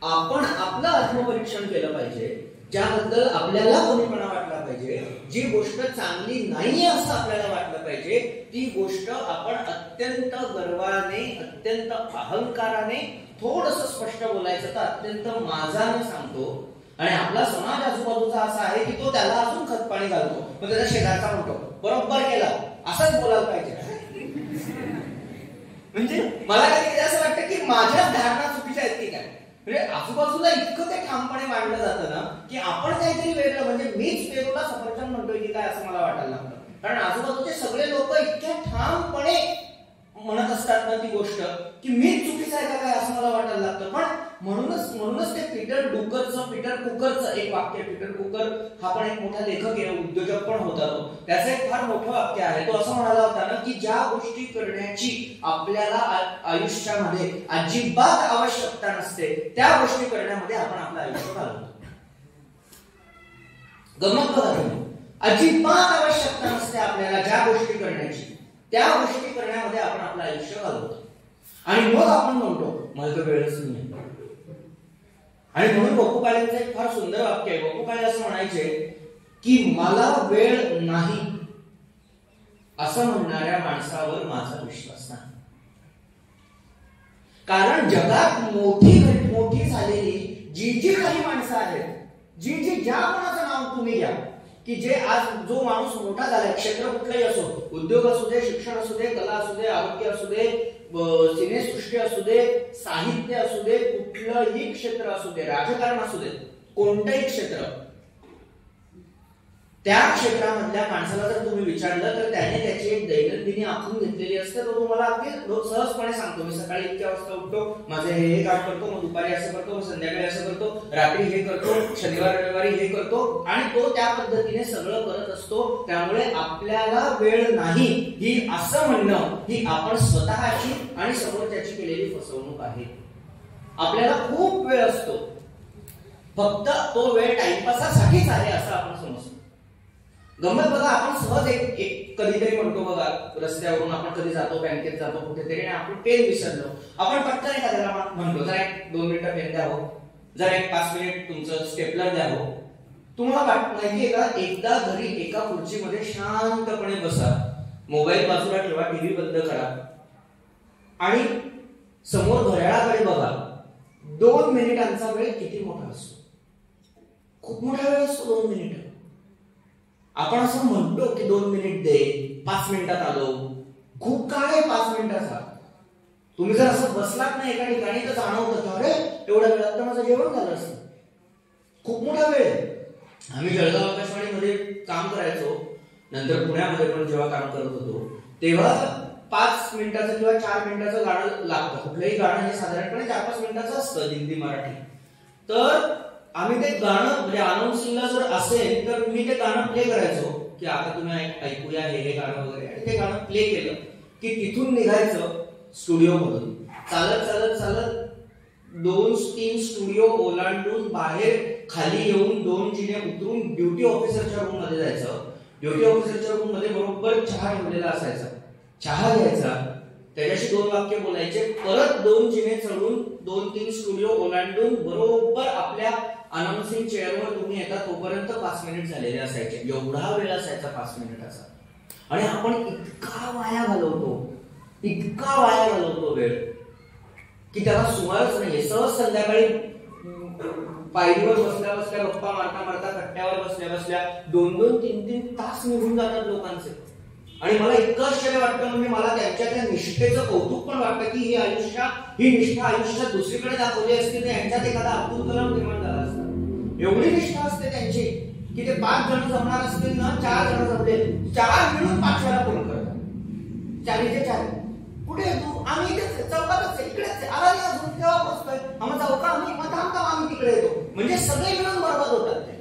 आपण आपलं आत्मपरीक्षण केलं पाहिजे, ज्याबद्दल आपल्याला कोणीपणा वाटला पाहिजे, जी गोष्ट चांगली नाहीये असं आपल्याला वाटलं पाहिजे, ती गोष्ट आपण अत्यंत गर्वाने, अत्यंत अहंकाराने, थोडंसं स्पष्ट बोलायचं तर अत्यंत माजाने सांगतो. आणि आपला समाज आजूबाजूचा असा आहे की तो त्याला अजून खतपाणी घालतो, मग त्याचा शेजारचा म्हणतो बरोबर केला, असंच बोलायला पाहिजे. म्हणजे मला कधी असं वाटतं की माझ्या धारणा चुकीच्या आहेत की काय. म्हणजे आजूबाजूला इतकं ते ठामपणे मांडलं जातं ना की आपण काहीतरी वेगळं, म्हणजे मीच पेरूला सफरचंद म्हणतोय की काय असं मला वाटायला लागतं. कारण आजूबाजूचे सगळे लोक इतक्या ठामपणे म्हणत असतात ना ती गोष्ट की मीच चुकीचं आहे का काय असं मला वाटायला लागतं. पण म्हणूनच ते पीटर कुकरचं एक वाक्य, पीटर कुकर हा पण एक मोठा लेखक आहे, उद्योजक पण होता तो. त्याचं एक फार मोठं वाक्य आहे. तो असं म्हणाला होता ना की ज्या गोष्टी करण्याची आपल्याला आयुष्यामध्ये अजिबात आवश्यकता नसते त्या गोष्टी करण्यामध्ये आपण आपलं आयुष्य घालवतो. गमत बघा तुम्ही, अजिबात आवश्यकता नसते आपल्याला ज्या गोष्टी करण्याची, त्या गोष्टी करण्यामध्ये आपण आपलं आयुष्य घालवतो. आणि मग आपण म्हणतो मला तर वेळच नाही. आणि म्हणून वपू काळेंचं एक फार सुंदर वाक्य आहे. वपू काळे असं म्हणायचे की मला वेळ नाही असं म्हणणाऱ्या माणसावर माझा विश्वास नाही. कारण जगात मोठी झालेली जी काही माणसं आहेत, ज्या कोणाचं नाव तुम्ही घ्या, की जे आज जो माणूस मोठा झालाय, क्षेत्र कुठलंही असो, उद्योग असू दे, शिक्षण असू दे, कला असू दे, आरोग्य असू दे, सिनेसृष्टी असू दे, साहित्य असू दे, कुठलंही क्षेत्र असू दे, राजकारण असू दे, कोणतंही क्षेत्र, त्या क्षेत्रामधल्या माणसाला जर तुम्ही विचारलं तर त्याने त्याची एक दैनंदिनी आखून घेतलेली असते. तो तुम्हाला अगदी सहजपणे सांगतो, मी सकाळी इतक्या वाजता उठतो, माझे हे काम करतो, मग दुपारी असं करतो, मग संध्याकाळी असं करतो, रात्री हे करतो, शनिवार रविवारी हे करतो, आणि तो त्या पद्धतीने सगळं करत असतो. त्यामुळे आपल्याला वेळ नाही ही असं म्हणणं ही आपण स्वतःची आणि समोरच्याची केलेली फसवणूक आहे. आपल्याला खूप वेळ असतो, फक्त तो वेळ टाइमपासासाठीच आहे असं आपण समजतो. गंमत बघा, आपण सहज एक कधीतरी म्हणतो बघा, रस्त्यावरून आपण कधी जातो, बँकेत जातो, कुठेतरी आपण पेन विसरलो, आपण पटकन एखाद्याला म्हणतो जरा 2 मिनिटं पेन द्या हो, जरा 5 मिनिट तुमचं स्टेपलर द्या हो. तुम्हाला माहितीये का, एकदा घरी एका खुर्चीमध्ये शांतपणे बसा, मोबाईल बाजूला ठेवा, टीव्ही बंद करा आणि समोर घड्याळाकडे बघा. 2 मिनिटांचा वेळ किती मोठा असतो, खूप मोठा वेळ असतो 2 मिनिट. आपण असं म्हणतो की 2 मिनिट दे, 5 मिनिटात आलो. खूप काळ आहे 5 मिनिटाचा. तुम्ही जर असं बसलात ना एका ठिकाणी तर जाणवतं की अरे एवढ्या वेळात तर माझं जेवण झालं असतं. खूप मोठा वेळ. आम्ही जळगाव आकाशवाणीमध्ये काम करायचो, नंतर पुण्यामध्ये पण जेव्हा काम करत होतो तेव्हा 5 मिनिटाचं किंवा 4 मिनिटाचं गाणं लागतं. कुठलंही गाणं हे साधारणपणे 4-5 मिनिटाचं असतं, हिंदी मराठी. तर आम्ही ते गाणं म्हणजे अनाउन्सिंगला जर असेल तर मी ते गाणं प्ले करायचो की आता तुम्ही ऐकूया हे गाणं वगैरे, आणि ते गाणं प्ले केलं की तिथून निघायचं स्टुडिओ मधून चालत चालत चालत 2-3 स्टुडिओ ओलांडून बाहेर खाली येऊन 2 जिने उतरून ड्युटी ऑफिसरच्या रूम मध्ये जायचं. ड्युटी ऑफिसरच्या रूम मध्ये बरोबर चहा ठेवलेला असायचा, चहा घ्यायचा, त्याच्याशी 2 वाक्य बोलायचे, परत 2 जिने चढून 2-3 स्टुडिओ ओलांडून बरोबर आपल्या अनाउन्सिंग चेअरवर तुम्ही येता तोपर्यंत 5 मिनिट झालेले असायचे. एवढा वेळ असायचा 5 मिनिटाचा. आणि आपण इतका वाया घालवतो वेळ की त्याला सुमारच नाहीये. सहज संध्याकाळी पायरीवर बसल्या बसल्या, गप्पा मारता मारता, कट्ट्यावर बसल्या बसल्या 2-2, 3-3 तास निघून जातात लोकांचे. आणि मला इतकं आश्चर्य वाटतं, म्हणजे मला त्यांच्या त्या निष्ठेचं कौतुक पण वाटतं की ही निष्ठा आयुष्यात दुसरीकडे दाखवली असती तर यांच्यात एखादा अब्दुल कलाम निर्माण झाला असता. एवढी निष्ठा असते त्यांची की ते 5 जण जमणार असतील ना, 4 जण जमले, 4 मिळून 5व्याला फोन करतात. 4चे 4 कुठे तू? आम्ही इकडेच चौकातच, इकडेच आला नाही अजून, तेव्हा पोहोचतोय आम्हाला चौका, आम्ही मग थांबता, आम्ही तिकडे येतो. म्हणजे सगळे मिळून बरोबर होतात ते.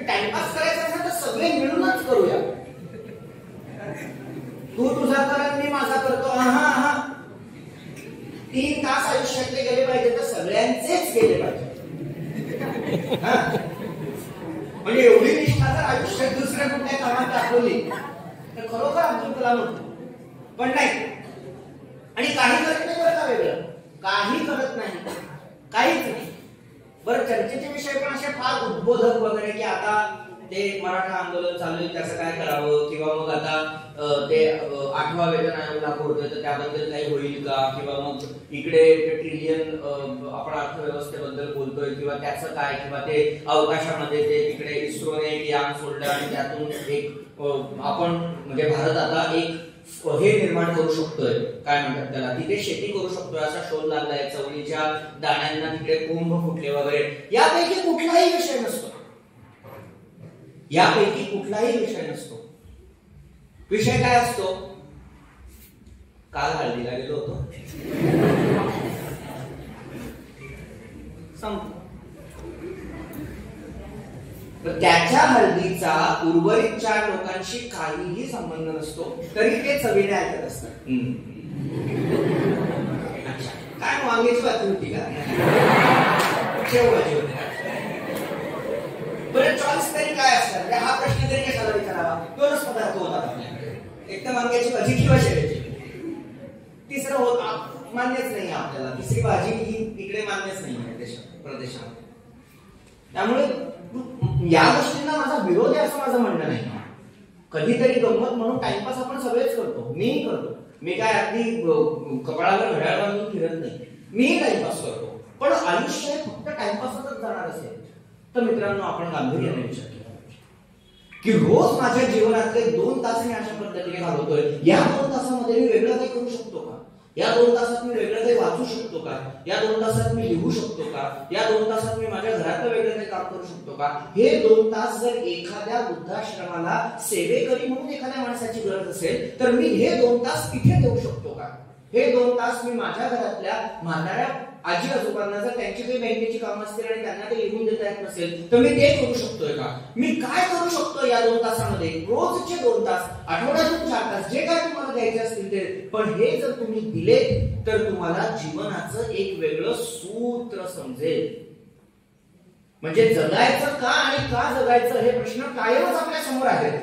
टाइमपास करायचा असेल तर सगळे मिळूनच करूया. तू तुझा कर, मी माझा करतो. 3 तास आयुष्यातले गेले पाहिजे तर सगळ्यांचेच गेले पाहिजे. म्हणजे एवढी निष्ठा जर आयुष्यात दुसऱ्या कुठल्या कामात दाखवली तर खरोखर अब्दुल कलाम होतो. पण नाही, आणि काही करत नाही बरं का, वेगळं काही करत नाही. काहीच नाही. बरं, चर्चेचे विषय पण असे फार उद्बोधक वगैरे की आता ते मराठा आंदोलन चालू आहे त्याचं काय करावं, किंवा मग आता ते 8वा वेतन आयोग लागू होतोय तर त्याबद्दल काही होईल का, किंवा मग इकडे ट्रिलियन आपण अर्थव्यवस्थेबद्दल बोलतोय किंवा त्याचं काय, किंवा ते अवकाशामध्ये ते तिकडे इस्रोने एक यान सोडलं आणि त्यातून एक आपण म्हणजे भारत आता एक हे निर्माण करू शकतोय, काय म्हणतात त्याला, तिथे शेती करू शकतोय असा शोध लागलाय, चवळीच्या दाण्यांना तिकडे कुंभ फुटले वगैरे. यापैकी कुठलाही विषय नसतो, यापैकी कुठलाही विषय नसतो. विषय काय असतो? काल हळदीला गेलो होतो, संपलं. त्याच्या हळदीचा उर्वरित 4 लोकांशी काहीही संबंध नसतो, तरी ते चवीने ऐकत असतात. काय वांग्याची बातमी होती का? बरं, चॉईस तरी काय असतात? हा प्रश्न तरी कशाला विचारावा? 2च पदार्थ होतात आपल्याकडे, एक तर वांग्याची भाजी किंवा शेवयाची. तिसरं होत मान्यच नाही आपल्याला, तिसरी भाजी ही इकडे मान्यच नाही प्रदेशात. त्यामुळे या गोष्टींना माझा विरोध आहे असं माझं म्हणणं नाही. कधीतरी गंमत म्हणून टाइमपास आपण सगळेच करतो, मीही करतो. मी काय अगदी कपाळावर घड्याळ बांधून फिरत नाही, मीही टाइमपास करतो. पण आयुष्य हे फक्त टाइमपासच जाणार असेल तर मित्रांनो आपण गांभीर्याने विचार केला पाहिजे की रोज माझ्या जीवनातले 2 तास मी अशा पद्धतीने घालवतोय. या 2 तासामध्ये मी वेगळं काही करू शकतो का? या 2 तासात मी वेगळं काही वाचू शकतो का? या 2 तासात मी लिहू शकतो का? या 2 तासात मी माझ्या घरातलं वेगळं काही काम करू शकतो का? हे 2 तास जर एखाद्या वृद्धाश्रमाला सेवेकरी म्हणून एखाद्या माणसाची गरज असेल तर मी हे 2 तास तिथे देऊ शकतो का? हे 2 तास मी माझ्या घरातल्या म्हाताऱ्या आजी आजोबांना जर त्यांची काही बँकेची कामं असतील आणि त्यांना ते लिहून देता येत नसेल तर मी ते करू शकतोय का? मी काय करू शकतो या 2 तासामध्ये? रोजचे 2 तास, आठवड्यातून 4 तास, जे काय तुम्हाला द्यायचे असतील ते. पण हे जर तुम्ही दिले तर तुम्हाला जीवनाचं एक वेगळं सूत्र समजेल. म्हणजे जगायचं का आणि का जगायचं हे प्रश्न कायमच आपल्या समोर आहेत.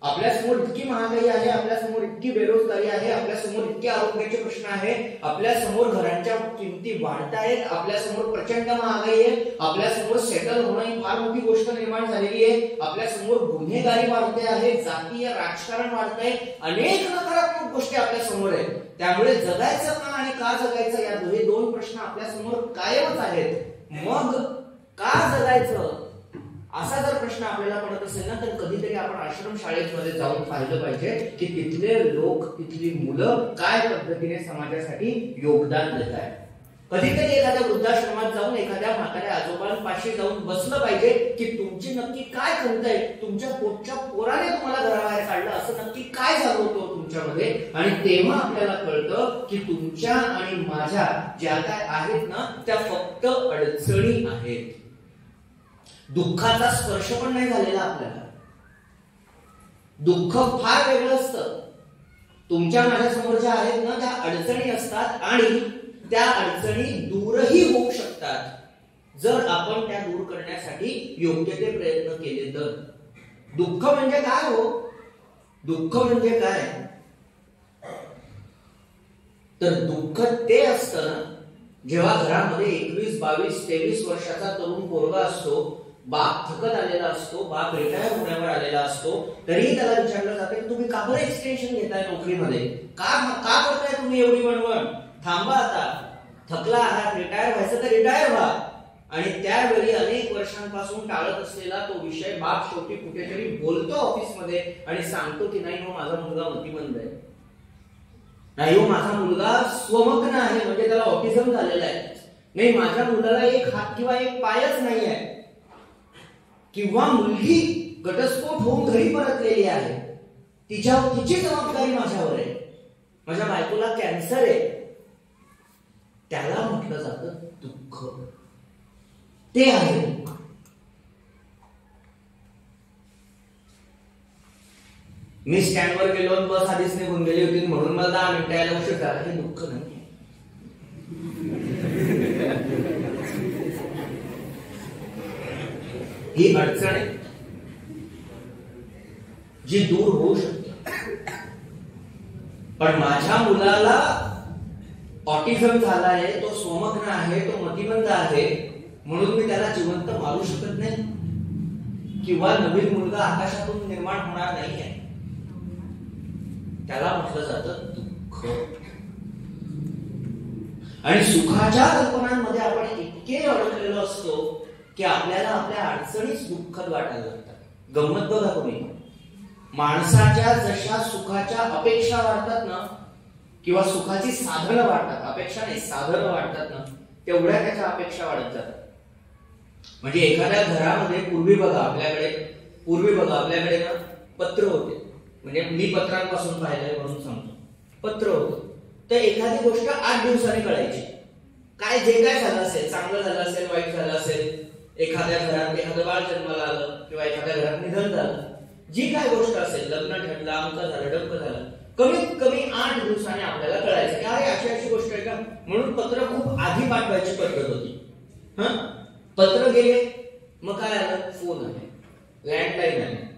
आपल्या समोर इतकी महागाई आहे, आपल्या समोर इतकी बेरोजगारी आहे, आपल्या समोर इतके आरोग्याचे प्रश्न आहे, आपल्या समोर घरांच्या किमती वाढत आहेत, आपल्या समोर प्रचंड महागाई आहे, आपल्या समोर सेटल होणं ही फार मोठी गोष्ट निर्माण झालेली आहे, आपल्या समोर गुन्हेगारी वाढते आहे, जातीय राजकारण वाढतंय, अनेक नकारात्मक गोष्टी आपल्या समोर आहेत. त्यामुळे जगायचं का आणि का जगायचं या 2 प्रश्न आपल्या समोर कायमच आहेत. मग का जगायचं असा जर प्रश्न आपल्याला पडत असेल ना तर कधीतरी आपण आश्रम शाळेमध्ये जाऊन पाहिलं पाहिजे की तिथले लोक, तिथली मुलं काय पद्धतीने समाजासाठी योगदान देत आहेत. कधीतरी एखाद्या वृद्धाश्रमात जाऊन एखाद्या म्हाताऱ्या आजोबांपाशी जाऊन बसलं पाहिजे की तुमची नक्की काय खंत आहे, तुमच्या पोटच्या पोराने तुम्हाला घराबाहेर काढलं असं नक्की काय झालं होतं तुमच्यामध्ये. आणि तेव्हा आपल्याला कळतं की तुमच्या आणि माझ्या ज्या काय आहेत ना त्या फक्त अडचणी आहेत. दुःखाचा स्पर्श पण नाही झालेला आपल्याला. दुःख फार वेगळं असतं. तुमच्या माझ्या समोर ज्या आहेत ना त्या अडचणी असतात आणि त्या अडचणी दूरही होऊ शकतात जर आपण त्या दूर करण्यासाठी योग्य ते प्रयत्न केले तर. दुःख म्हणजे काय हो? दुःख म्हणजे काय तर दुःख ते असतं ना जेव्हा घरामध्ये 21, 22, 23 वर्षाचा तरुण पोरगा असतो, बाप थकत आलेला असतो, बाप रिटायर होण्यावर आलेला असतो, तरीही त्याला विचारलं जातं की तुम्ही का बरं एक्सटेन्शन घेताय नोकरीमध्ये, का करताय तुम्ही एवढी वणवण, थांबा आता, थकला आहात, रिटायर व्हायचं तर रिटायर व्हा. आणि त्यावेळी अनेक वर्षांपासून टाळत असलेला तो विषय बाप शेवटी कुठेतरी बोलतो ऑफिसमध्ये आणि सांगतो की नाही हो माझा मुलगा मतिमंद आहे, नाही हो माझा मुलगा स्वमग्न आहे म्हणजे त्याला ऑटिझम झालेला आहे, नाही माझ्या मुलाला एक हात किंवा एक पायच नाही आहे, किंवा मुलगी घटस्फोट होऊन घरी परतलेली आहे, तिची जबाबदारी माझ्यावर आहे, माझ्या बायकोला कॅन्सर आहे. त्याला म्हटलं जातं दुःख. ते आहे दुःख. मी स्टँडवर गेलो बस आधीच निघून गेली होती म्हणून मला 10 मिनिटं यायला उशीर झाला, हे दुःख नाही. ही अडचण आहे जी दूर होऊ शकते. पण माझ्या मुलाला ऑटिझम झालाय, तो स्वमग्न आहे, तो मतिमंद आहे, म्हणून मी त्याला जिवंत मारू शकत नाही, किंवा नवीन मुलगा आकाशातून निर्माण होणार नाहीये. त्याला म्हटलं जातं दुःख. आणि सुखाच्या कल्पनांमध्ये आपण इतके अडकलेलो असतो की आपल्याला आपल्या अडचणीच दुःखद वाटायला लागतात. गंमत बघा तुम्ही, माणसाच्या जशा सुखाच्या अपेक्षा वाढतात ना, किंवा सुखाची साधनं वाढतात, अपेक्षा नाही साधनं वाढतात ना, तेवढ्या त्याच्या अपेक्षा वाढत जातात. म्हणजे एखाद्या घरामध्ये पूर्वी बघा आपल्याकडे ना पत्र होते. म्हणजे मी पत्रांपासून पाहिलंय म्हणून सांगतो. पत्र होतं तर एखादी गोष्ट 8 दिवसांनी कळायची. जे काय झालं असेल, चांगलं झालं असेल, वाईट झालं असेल, एखाद्या घरात एखादं बाळ जन्माला आलं किंवा एखाद्या घरात निधन झालं, जी काय गोष्ट असेल, लग्न ठरलं, अमक झालं, डमक झालं, कमीत कमी 8 दिवसांनी आपल्याला कळायचं की अरे अशी गोष्ट आहे का. म्हणून पत्र खूप आधी पाठवायची पद्धत होती. पत्र गेले, मग काय आलं, फोन आले, लँडलाईन आले.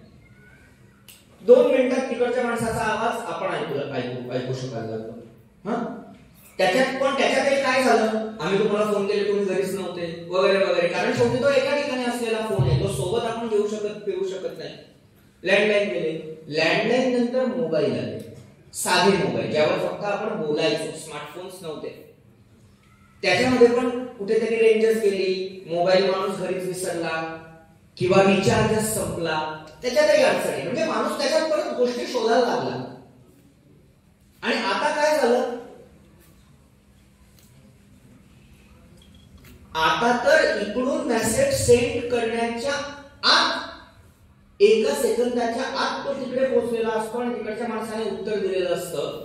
2 मिनिटात तिकडच्या माणसाचा आवाज आपण ऐकू शकायला लागलो. त्याच्यातही काय झालं, आम्ही तुम्हाला फोन केले, तुम्ही घरीच नव्हते वगैरे वगैरे. कारण शेवटी तो एका ठिकाणी असलेला फोन आहे, तो सोबत आपण घेऊ शकत नाही. लँडलाईन गेले, लँडलाईन नंतर मोबाईल आले, साधे मोबाईल ज्यावर फक्त आपण बोलायचो, स्मार्टफोन्स नव्हते. त्याच्यामध्ये पण कुठेतरी रेंजच गेली, मोबाईल माणूस घरीच विसरला किंवा रिचार्जच संपला, त्याच्यातही अडचणी. म्हणजे माणूस त्याच्यात परत गोष्टी शोधायला लागला. आणि आता काय झालं, आता तर इकडून मेसेज सेंड करण्याच्या आत 1 सेकंदाच्या आत तो तिकडे पोहोचलेला असतो आणि तिकडच्या माणसाने उत्तर दिलेलं असतं.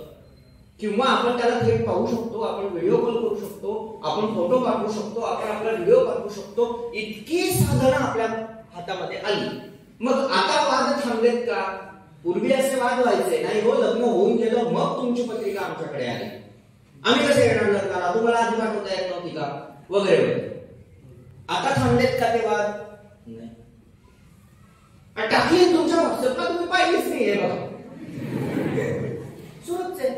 किंवा आपण त्याला थेट पाहू शकतो, आपण व्हिडिओ कॉल करू शकतो, आपण फोटो पाठवू शकतो, आपण आपला व्हिडिओ पाठवू शकतो. इतकी साधनं आपल्या हातामध्ये आली. मग आता वाद थांबलेत का? पूर्वी असे वाद व्हायचे नाही हो, लग्न होऊन गेलं मग तुमची पत्रिका आमच्याकडे आली, आम्ही कसे येणार लग्नाला, तुम्हाला आधी पाठवता येत नव्हती का, वगैरे वगैरे. आता थांबलेत का ते वाद? नाही. टाकली तुमच्या व्हॉट्सअपला, तुम्ही पाहिलीच नाही बघा, सुरूच आहे.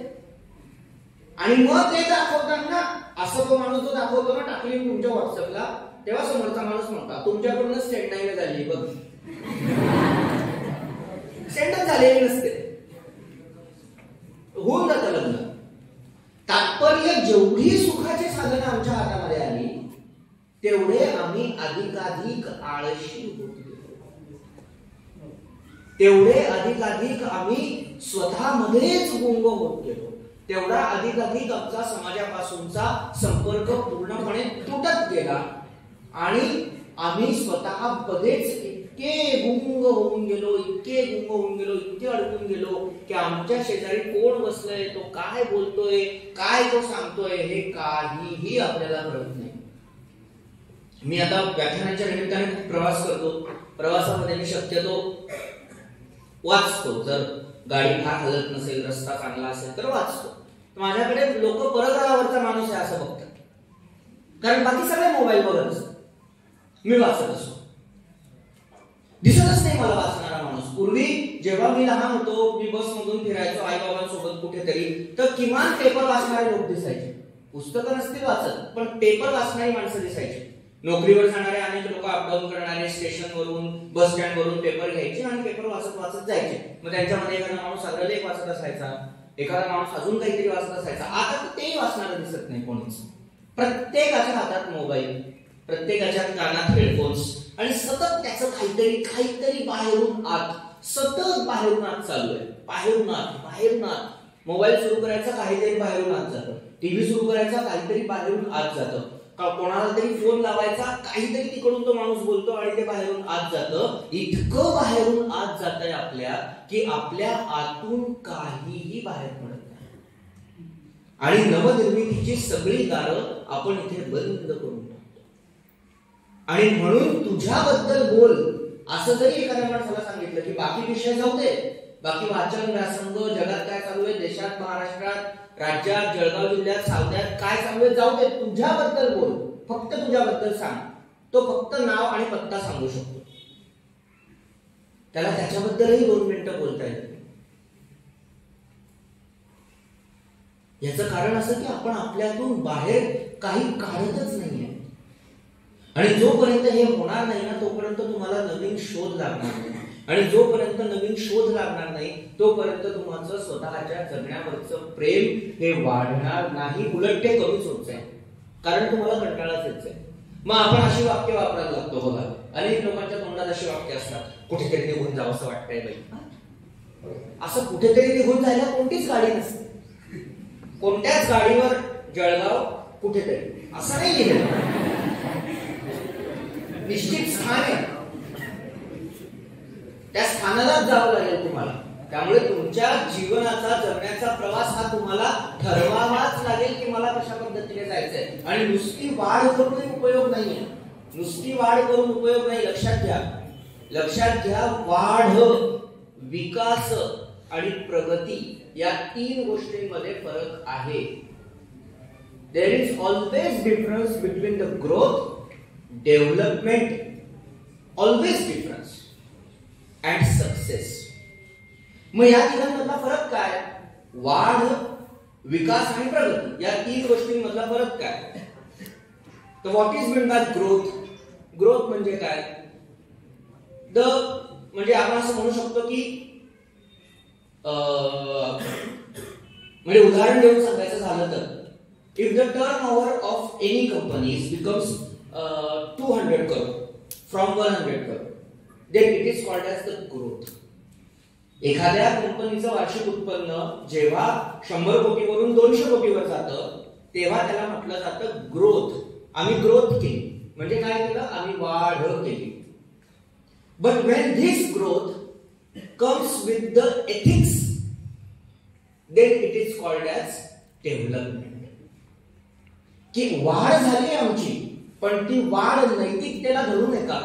आणि मग ते दाखवताना असं तो माणूस जो दाखवतो ना, टाकली तुमच्या व्हॉट्सअपला, तेव्हा समोरचा माणूस म्हणता तुमच्याकडूनच सेंड नाही झाली बघ. सेंडच झालेली नसते, होऊन जातं लग्न. तात्पर्य जेवढी सुखाची साधनं आमच्या हातामध्ये आली तेवढे आम्ही अधिकाधिक आळशी होत गेलो, तेवढे अधिकाधिक आम्ही स्वतःमध्येच गुंग होत गेलो, तेवढा अधिकाधिक आमचा समाजापासूनचा संपर्क पूर्णपणे तुटत गेला. आणि आम्ही स्वतःमध्येच इतके गुंग होऊन गेलो, इतके अडकून गेलो की आमच्या शेजारी कोण बसलंय, तो काय बोलतोय, काय तो सांगतोय, हे काहीही आपल्याला कळत नाही. मी आता व्याख्यानाच्या निमित्ताने खूप प्रवास करतो. प्रवासामध्ये मी शक्यतो वाचतो. जर गाडी फार हलत नसेल, रस्ता चांगला असेल तर वाचतो. माझ्याकडे लोक परग्रहावरचा माणूस आहे असं बघतात, कारण बाकी सगळे मोबाईल बघत असतात, मी वाचत असतो. दिसतच नाही मला वाचणारा माणूस. पूर्वी जेव्हा मी लहान होतो, मी बसमधून फिरायचो आई बाबांसोबत कुठेतरी, तर किमान पेपर वाचणारे लोक दिसायचे. पुस्तकं नसतील वाचत, पण पेपर वाचणारी माणसं दिसायची. नोकरीवर जाणारे अनेक लोक अपडाऊन करणारे, स्टेशनवरून बस स्टँड वरून पेपर घ्यायचे आणि पेपर वाचत वाचत जायचे. मग त्यांच्यामध्ये एखादा माणूस अग्रलेख वाचत असायचा, एखादा माणूस अजून काहीतरी वाचत असायचा. आता तेही वाचणारं दिसत नाही कोणीच. प्रत्येकाच्या हातात मोबाईल, प्रत्येकाच्या कानात हेडफोन्स, आणि सतत त्याचं काहीतरी बाहेरून आत, सतत बाहेरून आत चालू आहे. बाहेरून आत. मोबाईल सुरू करायचा, काहीतरी बाहेरून आत जातं. टीव्ही सुरू करायचा, काहीतरी बाहेरून आत जातं. कोणाला तरी फोन लावायचा, काहीतरी तिकडून तो माणूस बोलतो आणि ते बाहेरून आत जातं. इतकं बाहेरून आत जातंय आपल्या की आपल्या आतून काहीही बाहेर पडत नाही. आणि नवनिर्मितीची सगळी दारं आपण इथे बंद करून टाकतो. आणि म्हणून तुझ्याबद्दल बोल असं जरी एखाद्या माणसाला सांगितलं की बाकी विषय जाऊ दे, बाकी वाचन, व्यासंग, जगात काय चालू आहे, देशात, महाराष्ट्रात, राज्यात, जळगाव जिल्ह्यात, सावद्यात काय चालू आहे जाऊ दे, तुझ्याबद्दल बोल, फक्त तुझ्याबद्दल सांग. तो फक्त नाव आणि पत्ता सांगू शकतो, त्याला त्याच्याबद्दलही 2 मिनिटं बोलता येत. याचं कारण असं की आपण आपल्यातून बाहेर काही काढतच नाहीये. आणि जोपर्यंत हे होणार नाही ना तोपर्यंत तुम्हाला नवीन शोध लागणार नाही. आणि जोपर्यंत नवीन शोध लागणार नाही तोपर्यंत तुमचं स्वतःच्या जगण्यावरचं प्रेम हे वाढणार नाही, उलट ते कमीच होत आहे. कारण तुम्हाला कंटाळाच येत आहे. मग आपण अशी वाक्य वापरायला लागतो बघा. अनेक लोकांच्या तोंडात अशी वाक्य असतात, कुठेतरी निघून जावं असं वाटतंय बाई. असं कुठेतरी निघून जायला कोणतीच गाडी नसते. कोणत्याच गाडीवर जळगाव कुठेतरी असं नाही लिहिलं. निश्चित स्थान आहे, त्या स्थानालाच जावं लागेल तुम्हाला. त्यामुळे तुमच्या जीवनाचा जगण्याचा प्रवास हा तुम्हाला ठरवावाच लागेल की मला कशा पद्धतीने जायचंय. आणि नुसती वाढ करून उपयोग नाहीये, नुसती वाढ करून उपयोग नाही. लक्षात घ्या, लक्षात घ्या, वाढ, विकास आणि प्रगती या तीन गोष्टींमध्ये फरक आहे. There is always difference between the growth, development, always difference and success. मग या तिघांमधला फरक काय? वाढ, विकास आणि प्रगती या तीन गोष्टींमधला फरक काय? तर what is mean by growth? Growth म्हणजे काय? म्हणजे आपण असं म्हणू शकतो की म्हणजे उदाहरण देऊन सांगायचं झालं तर if the turn over of any companies becomes 200 crore from 100 crore then it is called as the growth. एखाद्या कंपनीचं वार्षिक उत्पन्न जेव्हा 100 कोटीवरून 200 कोटीवर जातं तेव्हा त्याला म्हटलं जातं ग्रोथ. आम्ही ग्रोथ केली म्हणजे काय केलं? आम्ही वाढ केली. But when this growth comes with the ethics then it is called as development. की वाढ झाली आमची पण ती वाढ नैतिकतेला धरून आहे का?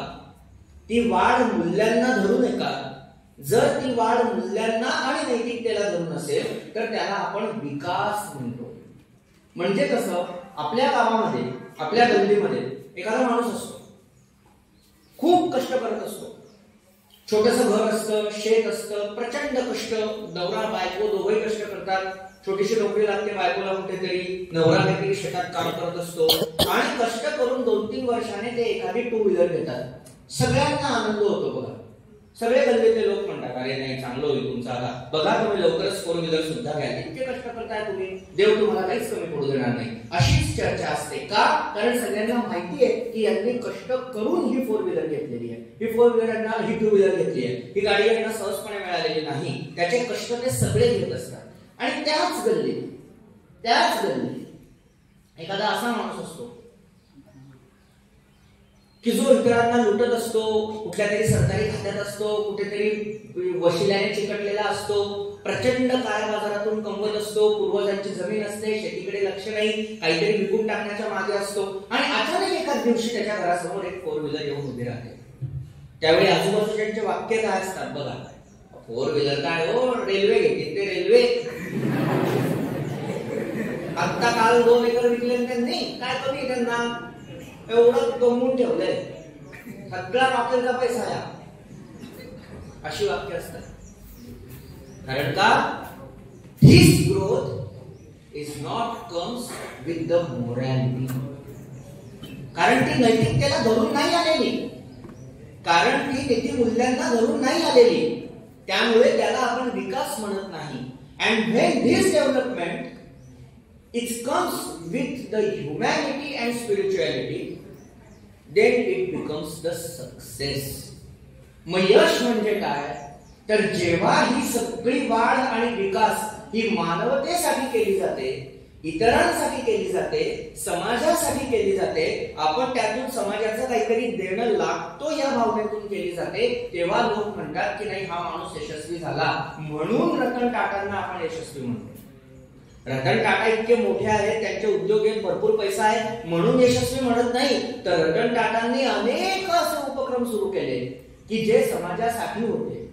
ती वाढ मूल्यांना धरून आहे का? जर ती वाढ मूल्यांना आणि नैतिकतेला धरून असेल तर त्याला आपण विकास म्हणतो. म्हणजे कसं? आपल्या गावामध्ये, आपल्या गल्लीमध्ये एखादा माणूस असतो, खूप कष्ट करत असतो, छोटंसं घर असतं, शेत असतं, प्रचंड कष्ट, नवरा बायको दोघंही कष्ट करतात, छोटीशी नोकरी लागते बायकोला कुठेतरी, नवरा काहीतरी शेतात काम करत असतो आणि कष्ट करून 2-3 वर्षाने ते एखादी 2 व्हीलर घेतात. सगळ्यांना आनंद होतो बघा. सगळे गल्लीतले लोक म्हणतात अरे नाही चांगलं होईल तुमचा, आता बघा तुम्ही लवकरच 4 व्हीलर सुद्धा घ्या, इतके कष्ट करताय तुम्ही, देव तुम्हाला काहीच कमी पडू देणार नाही. अशीच चर्चा असते का? कारण सगळ्यांना माहिती आहे की यांनी कष्ट करून ही 4 व्हीलर घेतलेली आहे, ही 4 व्हीलर यांना, ही 2 व्हीलर घेतली आहे, ही गाडी यांना सहजपणे मिळालेली नाही. त्याचे कष्ट ते सगळे घेत असतात. आणि त्याच गल्लीत एखादा असा माणूस असतो की जो इतरांना लुटत असतो, कुठल्या तरी सरकारी खात्यात असतो, कुठेतरी वशिल्याने चिकटलेला असतो, प्रचंड काळ्या बाजारातून कमवत असतो, पूर्वजांची जमीन असते, शेतीकडे लक्ष नाही, काहीतरी विकून टाकण्याच्या मागे असतो आणि अचानक एकाच दिवशी त्याच्या घरासमोर एक 4 व्हीलर येऊन उभी राहते. त्यावेळी आजूबाजूच्यांचे वाक्य काय असतात बघा? 4 व्हीलर काय हो, रेल्वे घेते ते रेल्वे. आता काल 2 एकर विकले त्यांनी, काय कमी त्यांना? एवढं कमवून ठेवलंय, सगळा रॉकेलचा पैसा आहे. अशी वाक्य असतात. कारण का? This growth is not comes with the morality. कारण ती नैतिकतेला धरून नाही आलेली, कारण ती नीतिमूल्यांना धरून नाही आलेली. त्यामुळे त्याला आपण विकास म्हणत नाही. And when this development it comes with the humanity and spirituality, then it becomes the success. मग यश म्हणजे काय? तर जेव्हा ही सगळी वाढ आणि विकास ही मानवतेसाठी केली जाते, इतरांसाठी केली जाते, समाजासाठी केली जाते, आपण त्यातून समाजाचं काहीतरी देणं लागतो या भावनेतून केली जाते, तेव्हा लोक म्हणतात की नाही हा माणूस यशस्वी झाला. म्हणून रतन टाटांना आपण यशस्वी म्हणतो. रतन टाटा इतके मोठे आहेत, त्यांचे उद्योग आहेत, भरपूर पैसा आहे म्हणून यशस्वी म्हणत नाही. तर रतन टाटांनी अनेक असे उपक्रम सुरू केले की जे समाजासाठी होते.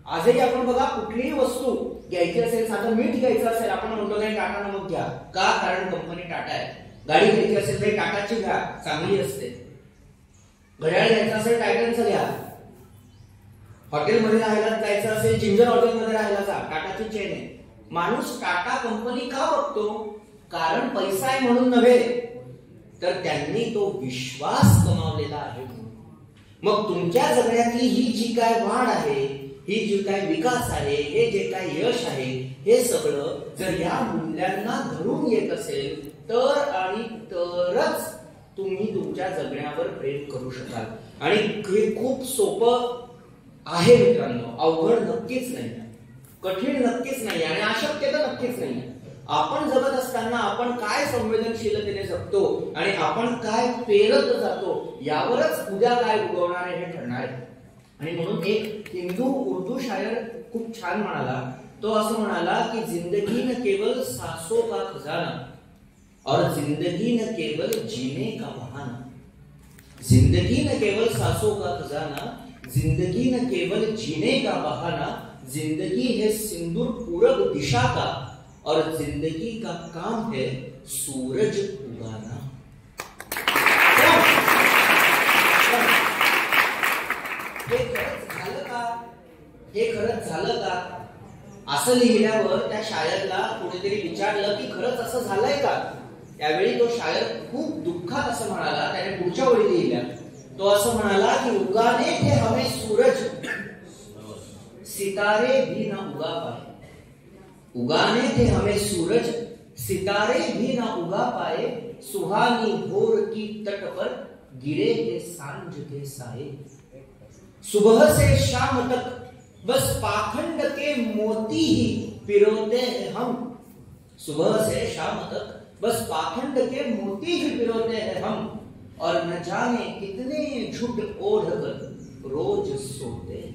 आजही आपण बघा, कुठलीही वस्तू घ्यायची असेल, साधं मीठ घ्यायचं असेल, आपण म्हणतो नाही टाटा नमक घ्या, का? कारण कंपनी टाटा आहे. गाडी घ्यायची असेल तर टाटाची घ्या, चांगली असते. घड्याळ घ्यायचं असेल टायटनचं घ्या. हॉटेलमध्ये राहायला जायचं असेल, जिंजर हॉटेलमध्ये राहायला जा, टाटाची चेन आहे. माणूस टाटा कंपनी का बघतो? कारण पैसा आहे म्हणून नव्हे, तर त्यांनी तो विश्वास कमावलेला आहे. मग तुमच्या जगण्यातली ही जी काय वाढ आहे, ही जी काय विकास आहे, हे जे काय यश आहे, हे सगळं जर या मूल्यांना धरून येत असेल तर आणि तरच तुम्ही तुमच्या जगण्यावर प्रेम करू शकाल. आणि हे खूप सोपं आहे मित्रांनो, अवघड नक्कीच नाही, कठीण नक्कीच नाही आणि अशक्य तर नक्कीच नाही. आपण जगत असताना आपण काय संवेदनशीलतेने जगतो आणि आपण काय पेरत जातो यावरच उद्या काय उगवणार आहे हे ठरणार आहे. आणि म्हणून एक हिंदू उर्दू शायर खूप छान म्हणाला. तो असं म्हणाला की जिंदगी न केवल सांसों का खजाना और जिंदगी न केवल जीने का बहाना. जिंदगी न केवल सांसों का खजाना, जिंदगी न केवल जीने का बहाना, जिंदगी है सिंदूर पूरब दिशा का और जिंदगी का काम है सूरज उगाना. हे खरंच झालं का? हे खरंच झालं का? असं लिहिल्यावर त्या शायरला कोणीतरी विचारलं की खरंच असं झालंय का? त्यावेळी तो शायर खूप दुःखात असं म्हणाला. त्याने पुढच्या ओळी लिहिल्या. तो असं म्हणाला की उगाने थे हमें सूरज, सितारे भी ना उगा पाए. उगाने थे हमें सूरज, सितारे भी ना उगा पाए, सुहानी भोर की तट पर गिरे थे सांझ के साए. सुबह से शाम तक बस पाखंड के मोती ही पिरोते हैं हम. सुबह से शाम तक बस पाखंड के मोती ही पिरोते हैं हम, और न जाने कितने झूठ ओढ़ कर रोज सोते हैं.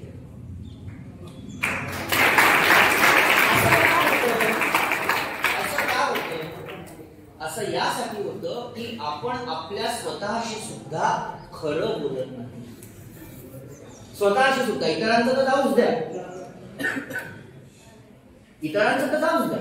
असं यासाठी होतं की आपण आपल्या स्वतःशी सुद्धा खरं बोलत नाही. स्वतःशी सुद्धा, इतरांचं तर जाऊच द्या, इतरांचं तर जाऊच द्या,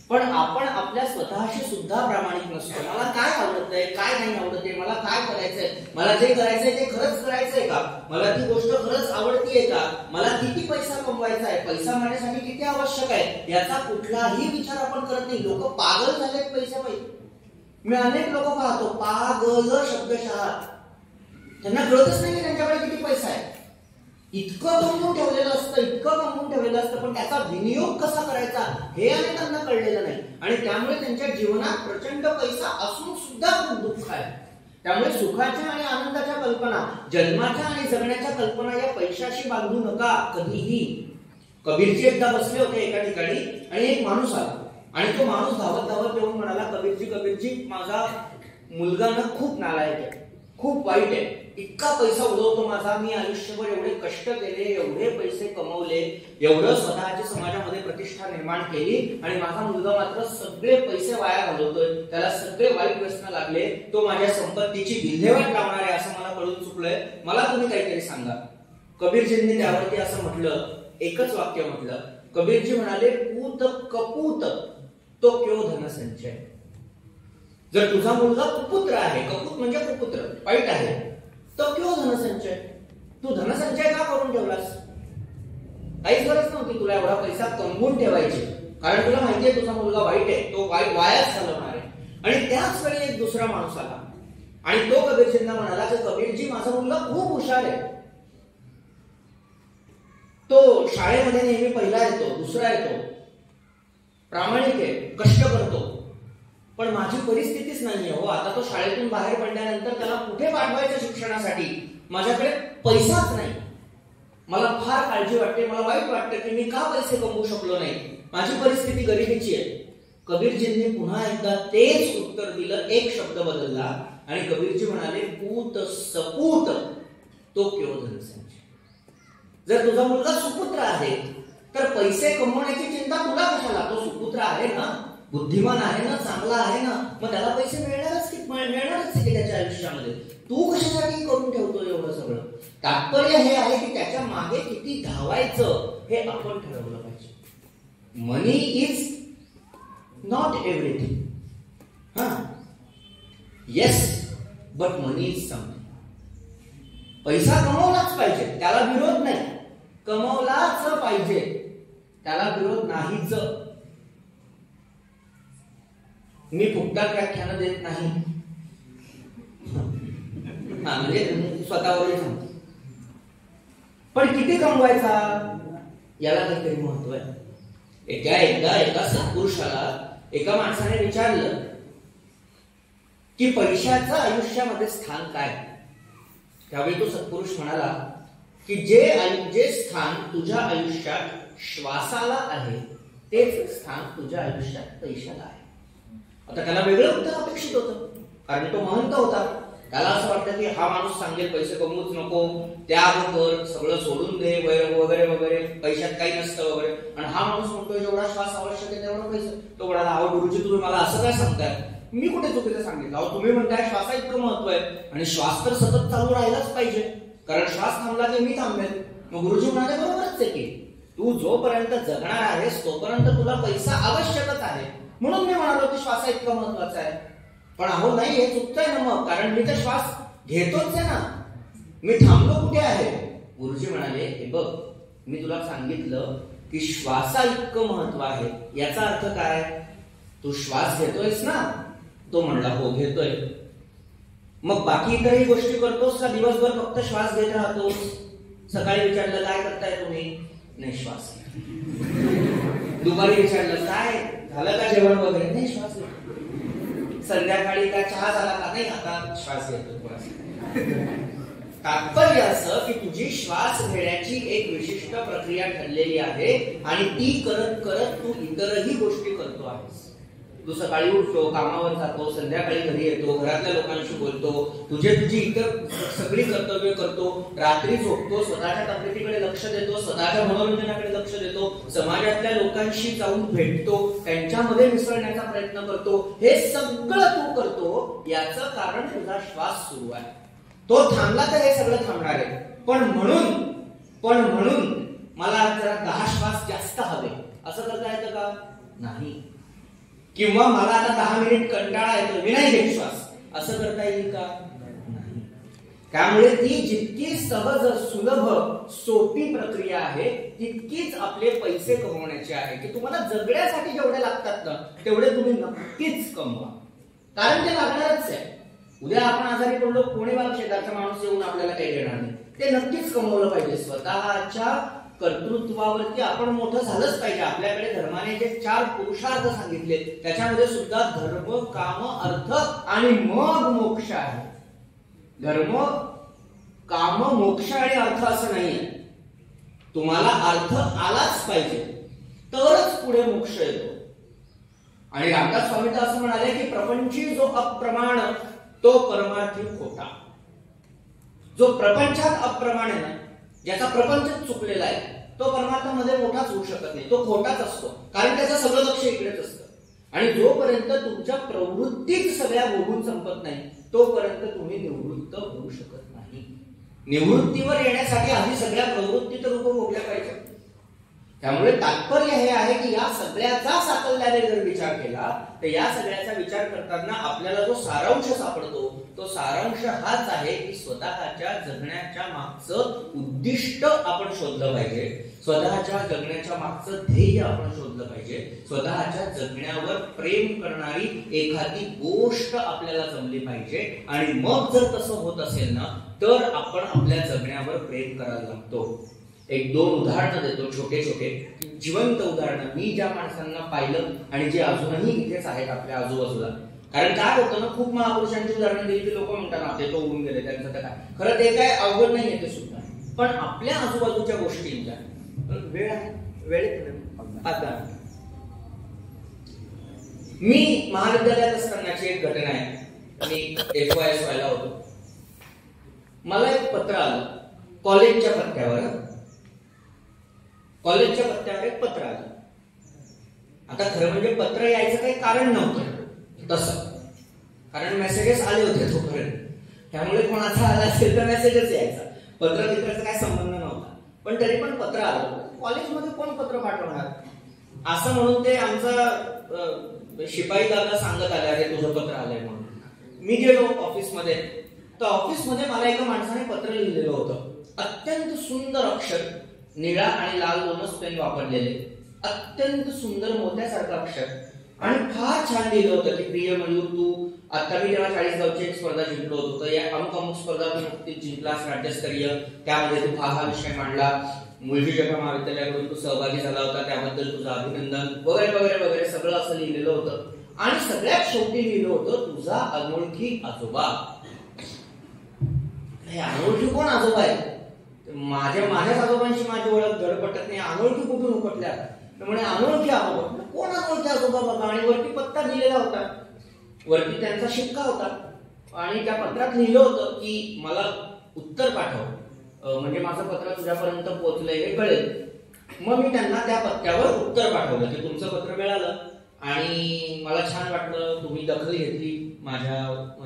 पण आपण आपल्या स्वतःशी सुद्धा प्रामाणिक नसतो. मला काय आवडतंय, काय नाही आवडतंय, मला काय करायचंय, मला जे करायचंय ते खरंच करायचंय का, मला ती गोष्ट खरंच आवडतीये का, मला किती पैसा कमवायचा आहे, पैसा मिळण्यासाठी किती आवश्यक आहे, याचा कुठलाही विचार आपण करत नाही. लोक पागल झालेत पैशामुळे. मी अनेक लोक पाहतो पागल शब्दशः, त्यांना कळतच नाही की त्यांच्याकडे किती पैसा आहे. इतकं कमवून ठेवलेलं असतं, इतकं कमवून ठेवलेलं असतं, पण त्याचा विनियोग कसा करायचा हे अनेकांना कळलेलं नाही. आणि त्यामुळे त्यांच्या जीवनात प्रचंड पैसा असून सुद्धा खूप दुःख आहे. त्यामुळे सुखाच्या आणि आनंदाच्या कल्पना, जन्माच्या आणि जगण्याच्या कल्पना या पैशाशी बांधू नका कधीही. कबीरजी एकदा बसले होते एका ठिकाणी आणि एक माणूस आला आणि तो माणूस धावत धावत येऊन म्हणाला, कबीरजी कबीरजी, माझा मुलगा ना खूप नालायक आहे, खूप वाईट आहे, इतका पैसा उडवतो माझा, मी आयुष्यभर एवढे कष्ट केले, एवढे पैसे कमवले, एवढं स्वतःची समाजामध्ये प्रतिष्ठा निर्माण केली, आणि माझा मुलगा मात्र सगळे पैसे वाया घालवतोय, त्याला सगळे वाईट व्यसन लागले, तो माझ्या संपत्तीची विल्हेवाट लावणार आहे असं मला कळून चुकलंय, मला तुम्ही काहीतरी सांगा. कबीरजींनी त्यावरती असं म्हटलं, एकच वाक्य म्हटलं. कबीरजी म्हणाले, पूत कपूत तो क्यों धनसंचय. जर तुझा मुलगा कुपुत्र आहे, कपूत म्हणजे कुपुत्र, वाईट आहे, तो क्यों धनसंचय, तू धनसंचय का करून ठेवलास? काहीच गरज नव्हती तुला एवढा पैसा कमवून ठेवायची, कारण तुला माहितीये तुझा मुलगा वाईट आहे, तो वाईट वायाच घालवणार आहे. आणि त्याच वेळी एक दुसरा माणूस आला आणि तो कबीरजींना म्हणाला की कबीरजी, माझा मुलगा खूप हुशार आहे, तो शाळेमध्ये नेहमी पहिला येतो, दुसरा येतो, प्रामाणिक आहे, कष्ट करतो, पण माझी परिस्थितीच नाहीये हो. आता तो शाळेतून बाहेर पडल्यानंतर त्याला कुठे पाठवायचं शिक्षणासाठी, माझ्याकडे पैसाच नाही, मला फार काळजी वाटते, मला वाईट वाटतं की मी का पैसे कमवू शकलो नाही, माझी परिस्थिती गरिबीची आहे. कबीरजींनी पुन्हा एकदा तेच उत्तर दिलं, एक शब्द बदलला आणि कबीरजी म्हणाले, पूत सपूत तो क्यों धनसंचय. जर तुझा मुलगा सुपुत्र आहे तर पैसे कमवण्याची चिंता तुला कशाला, तो सुपुत्र आहे ना, बुद्धिमान आहे ना, चांगला आहे ना, मग त्याला पैसे मिळणारच की त्याच्या आयुष्यामध्ये, तू कशासाठी करून ठेवतो एवढं सगळं. तात्पर्य हे आहे की त्याच्या मागे किती धावायचं हे आपण ठरवलं पाहिजे. Money is not everything. Yes, but money is something. पैसा कमवलाच पाहिजे, त्याला विरोध नाही, कमवलाच पाहिजे, त्याला विरोध नाहीच. मी फुकटात व्याख्यानं देत नाही, म्हणजे स्वतःवरही सांगतो. पण किती कमवायचा याला काहीतरी महत्व आहे. एकदा एका सत्पुरुषाला एका माणसाने विचारलं की पैशाचं आयुष्यामध्ये स्थान काय. त्यावेळी तो सत्पुरुष म्हणाला की जे स्थान तुझ्या आयुष्यात श्वासाला आहे तेच स्थान तुझ्या आयुष्यात पैशाला आहे. आता त्याला वेगळं उत्तर अपेक्षित होतं, कारण तो महंत होता. त्याला असं वाटतं की हा माणूस सांगेल पैसे कमवूच नको, त्याग कर, सगळं सोडून दे वगैरे वगैरे, पैशात काही नसतं वगैरे. आणि हा माणूस म्हणतोय जेवढा श्वास आवश्यक आहे तेवढा पैसे. तो म्हणाला, अहो गुरुजी तुम्ही मला असं काय सांगताय, मी कुठे चुकीचं सांगितलं. अहो तुम्ही म्हणताय श्वासा इतकं महत्व आहे आणि श्वास तर सतत चालू राहिलाच पाहिजे, कारण श्वास थांबला की मी थांबेल. मग गुरुजी म्हणाले बरोबरच आहे की तू जोपर्यंत जगणार आहेस तोपर्यंत तुला पैसा आवश्यकच आहे, म्हणून मी म्हणालो की श्वासा इतकं महत्वाचा आहे. पण अहो नाही, हे चुकतंय ना मग, कारण मी तर श्वास घेतोच आहे ना, मी थांबलो कुठे आहे. गुरुजी म्हणाले, हे बघ मी तुला सांगितलं की श्वासा इतकं महत्व आहे, याचा अर्थ काय, तू श्वास घेतोयस ना. तो म्हणला हो घेतोय. मग बाकी इतरही गोष्टी करतोस का दिवसभर फक्त श्वास घेत राहतोस. सकाळी विचारलं काय करताय तुम्ही, नाही श्वास. दुपारी विचारलं काय झालं का जेवण वगैरे, नाही श्वास घेतो. संध्याकाळी काय चहा झाला का, नाही आता श्वास घेतो. तात्पर्य असं की तुझी श्वास घेण्याची एक विशिष्ट प्रक्रिया ठरलेली आहे आणि ती करत करत तू इतरही गोष्टी करतो आहेस. तू सकाळी उठतो, कामावर जातो, संध्याकाळी घरी येतो, घरातल्या लोकांशी बोलतो, तुझी इतर सगळी कर्तव्य करतो, रात्री झोपतो, स्वतःच्या तब्येतीकडे लक्ष देतो, स्वतःच्या मनोरंजनाकडे लक्ष देतो, समाजातल्या लोकांशी जाऊन भेटतो, त्यांच्यामध्ये मिसळण्याचा प्रयत्न करतो. हे सगळं तू करतो, याचं कारण तुझा श्वास सुरू आहे. तो थांबला तर हे सगळं थांबणार आहे. पण म्हणून मला जरा 10 श्वास जास्त हवे असं करता येतं का, नाही. किंवा मला आता 10 मिनिट कंटाळा येतो, मी नाही घेत श्वास, असं करता येईल का, नाही. त्यामुळे ती जितकी सहज सुलभ सोपी प्रक्रिया आहे तितकीच आपले पैसे कमवण्याची आहे. की तुम्हाला जगण्यासाठी जेवढे लागतात ना तेवढे तुम्ही नक्कीच कमवा, कारण ते लागणारच आहे. उद्या आपण आजारी पडलो, कोणी बाब शेजारचा माणूस येऊन आपल्याला काही देणार नाही, ते नक्कीच कमवलं पाहिजे. स्वतःच्या कर्तृत्वावरती आपण मोठं झालंच पाहिजे. आपल्याकडे धर्माने जे 4 पुरुषार्थ सांगितले त्याच्यामध्ये सुद्धा धर्म, काम, अर्थ आणि मग मोक्ष आहे. धर्म, काम, मोक्ष आणि अर्थ असं नाहीये. तुम्हाला अर्थ आलाच पाहिजे तरच पुढे मोक्ष येतो. आणि रामदास स्वामी तर असं म्हणाले की प्रपंची जो अप्रमाण तो परमार्थी खोटा. जो प्रपंचात अप्रमाण आहे ना, ज्याचा प्रपंच चुकलेला आहे, तो परमार्थामध्ये मोठाच होऊ शकत नाही, तो खोटाच असतो, कारण त्याचं सगळं लक्ष इकडेच असतं. आणि जोपर्यंत तुमच्या प्रवृत्तीच सगळ्या भोगून संपत नाही तोपर्यंत तुम्ही निवृत्त होऊ शकत नाही. निवृत्तीवर येण्यासाठी आधी सगळ्या प्रवृत्ती तर उपभोगल्या पाहिजे. त्यामुळे तात्पर्य हे आहे की या सगळ्याचा साकल्याने जर विचार केला तर या सगळ्याचा विचार करताना आपल्याला जो सारांश सापडतो तो सारांश हाच आहे की स्वतःच्या जगण्याच्या मागचं उद्दिष्ट आपण शोधलं पाहिजे, स्वतःच्या जगण्याच्या मागचं ध्येय आपण शोधलं पाहिजे, स्वतःच्या जगण्यावर प्रेम करणारी एखादी गोष्ट आपल्याला जमली पाहिजे. आणि मग जर तसं होत असेल ना तर आपण आपल्या जगण्यावर प्रेम करायला लागतो. 1-2 उदाहरणं देतो, छोटे छोटे जिवंत उदाहरणं, मी ज्या माणसांना पाहिलं आणि जे अजूनही इथेच आहेत आपल्या आजूबाजूला. कारण काय होतं ना, खूप महापुरुषांची उदाहरणं दिली की लोक म्हणतात ते तो होऊन गेले, त्यांचं तर काय. खरं ते काय अवघड नाही आहे ते सुद्धा. पण आपल्या आजूबाजूच्या गोष्टींच्या मी महाविद्यालयात असतानाची एक घटना आहे. मी FYS व्हायला होतो. मला एक पत्र आलं कॉलेजच्या पत्त्यावर एक पत्र आलं. आता खरं म्हणजे पत्र यायचं काही कारण नव्हतं तसं, कारण मेसेजेस आले होते तोपर्यंत, त्यामुळे कोणाचा आला असेल तर मेसेजच यायचा, पत्र मित्राचा काय संबंध नव्हता. पण तरी पण पत्र आलं. कॉलेजमध्ये कोण पत्र पाठवणार असं म्हणून ते आमचा शिपाई दादा सांगत आले अरे तुझं पत्र आलंय म्हणून. मी गेलो ऑफिसमध्ये, तर ऑफिसमध्ये मला एका माणसाने पत्र लिहिलेलं होतं. अत्यंत सुंदर अक्षर, निळा आणि लाल 2च पेन वापरलेले, अत्यंत सुंदर मोत्यासारखं अक्षर. आणि फार छान लिहिलं होतं की प्रिय मयूर, तू आता मी तेव्हा 40 गावची एक स्पर्धा जिंकलो होतो, तर या अमुक अमुक स्पर्धा तू नुकतीच जिंकलास राज्यस्तरीय, त्यामध्ये तू हा विषय मांडला, मुलगी जगा महाविद्यालयाकडून तू सहभागी झाला होता, त्याबद्दल तुझं अभिनंदन वगैरे वगैरे वगैरे सगळं असं लिहिलेलं होतं. आणि सगळ्यात शेवटी लिहिलं होतं तुझा अनोळखी आजोबा. हे अनोळखी कोण आजोबा आहे? माझ्याच आजोबांशी माझी ओळख धडपटत नाही, अनोळखी कुठून उकटल्या? म्हणजे अनोळखी आजोबा कोण? अनोळखी आजोबा बघा. आणि वरती पत्ता दिलेला होता, वरती त्यांचा शिक्का होता आणि त्या पत्रात लिहिलं होतं की मला उत्तर पाठव, म्हणजे माझं पत्र तुझ्यापर्यंत पोहोचलंय हे कळेल. मग मी त्यांना त्या पत्त्यावर उत्तर पाठवलं की तुमचं पत्र मिळालं आणि मला छान वाटलं, तुम्ही दखल घेतली माझ्या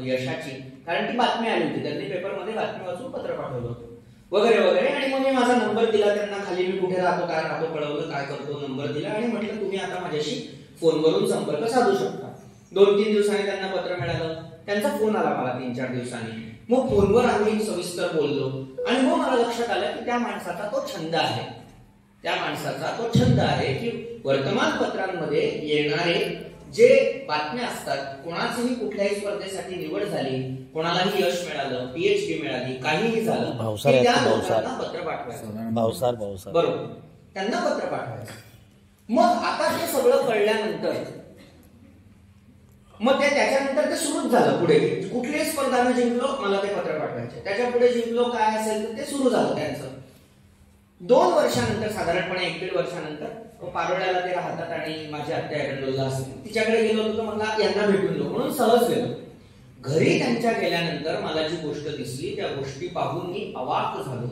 यशाची, कारण ती बातमी आली होती, त्यांनी पेपरमध्ये बातमी वाचून पत्र पाठवलं होतं वगैरे वगैरे. आणि मग मी माझा नंबर दिला त्यांना, खाली मी कुठे राहतो, काय राहतो कळवलं, काय करतो नंबर दिला आणि म्हटलं तुम्ही आता माझ्याशी फोनवरून संपर्क साधू शकता. 2-3 दिवसांनी त्यांना पत्र मिळालं, त्यांचा फोन आला मला 3-4 दिवसांनी. मग फोनवर आम्ही सविस्तर बोललो आणि मग मला लक्षात आलं की त्या माणसाचा तो छंद आहे, त्या माणसाचा तो छंद आहे की वर्तमानपत्रांमध्ये येणारे जे बातम्या असतात, कोणाचीही कुठल्याही स्पर्धेसाठी निवड झाली, कोणालाही यश मिळालं, PhD मिळाली, काहीही झालं, त्या लोकांना पत्र पाठवायचं. बरोबर, त्यांना पत्र पाठवायचं. मग आता ते सगळं कळल्यानंतर मग त्याच्यानंतर ते सुरूच झालं पुढे, कुठलीही स्पर्धा मी जिंकलो मला ते पत्र पाठवायचे, त्याच्या पुढे जिंकलो काय असेल तर ते सुरू झालं त्यांचं. 2 वर्षानंतर, साधारणपणे 1-1.5 वर्षानंतर पारोळ्याला ते राहतात आणि माझी आत्या एरंडोलला असते, तिच्याकडे गेलो होतो, मला यांना भेटून गेलो म्हणून सहज गेलो. घरी त्यांच्या गेल्यानंतर मला जी गोष्ट दिसली त्या गोष्टी पाहून मी अवाक झालो.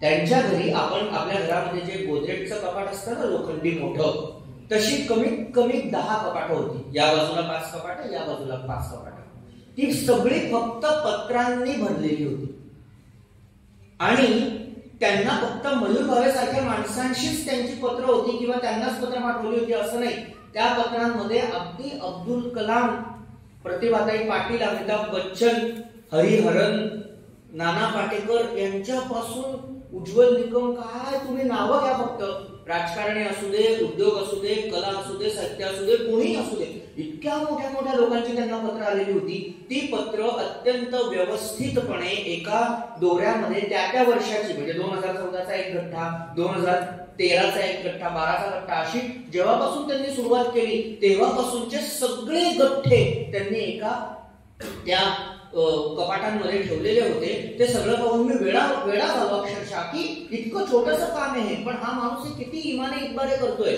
त्यांच्या घरी आपण आपल्या घरामध्ये जे गोदरेजचं कपाट असतं ना लोखंडी मोठं, तशी कमीत कमी 10 कपाट होती, या बाजूला 5 कपाट, या बाजूला 5 कपाट. ती सगळी फक्त पत्रांनी भरलेली होती आणि त्यांना फक्त मयूर भावेसारख्या माणसांशीच त्यांची पत्र होती किंवा त्यांनाच पत्र पाठवली होती असं नाही. त्या पत्रांमध्ये अगदी अब्दुल कलाम, प्रतिभाताई पाटील, अमिताभ बच्चन, हरिहरन, नाना पाटेकर यांच्यापासून उज्ज्वल निकम, काय तुम्ही नावं घ्या फक्त, राजकारणी असू दे, उद्योग असू दे, कला असू दे, साहित्य असू दे, कोणी असू दे, इतक्या मोठ्या मोठ्या लोकांची त्यांना पत्र आलेली होती. ती पत्र अत्यंत व्यवस्थितपणे एका दोऱ्यामध्ये त्या वर्षाची, म्हणजे 2014चा एक गठ्ठा, 2013चा एक गठ्ठा, 12चा गठ्ठा, अशी जेव्हापासून त्यांनी सुरुवात केली तेव्हापासूनचे सगळे गठ्ठे त्यांनी एका त्या कपाटांमध्ये ठेवलेले होते. ते सगळं पाहून मी वेडा झालो अक्षरशः की इतकं छोटंसं काम आहे पण हा माणूस किती इमाने इतबारे करतोय,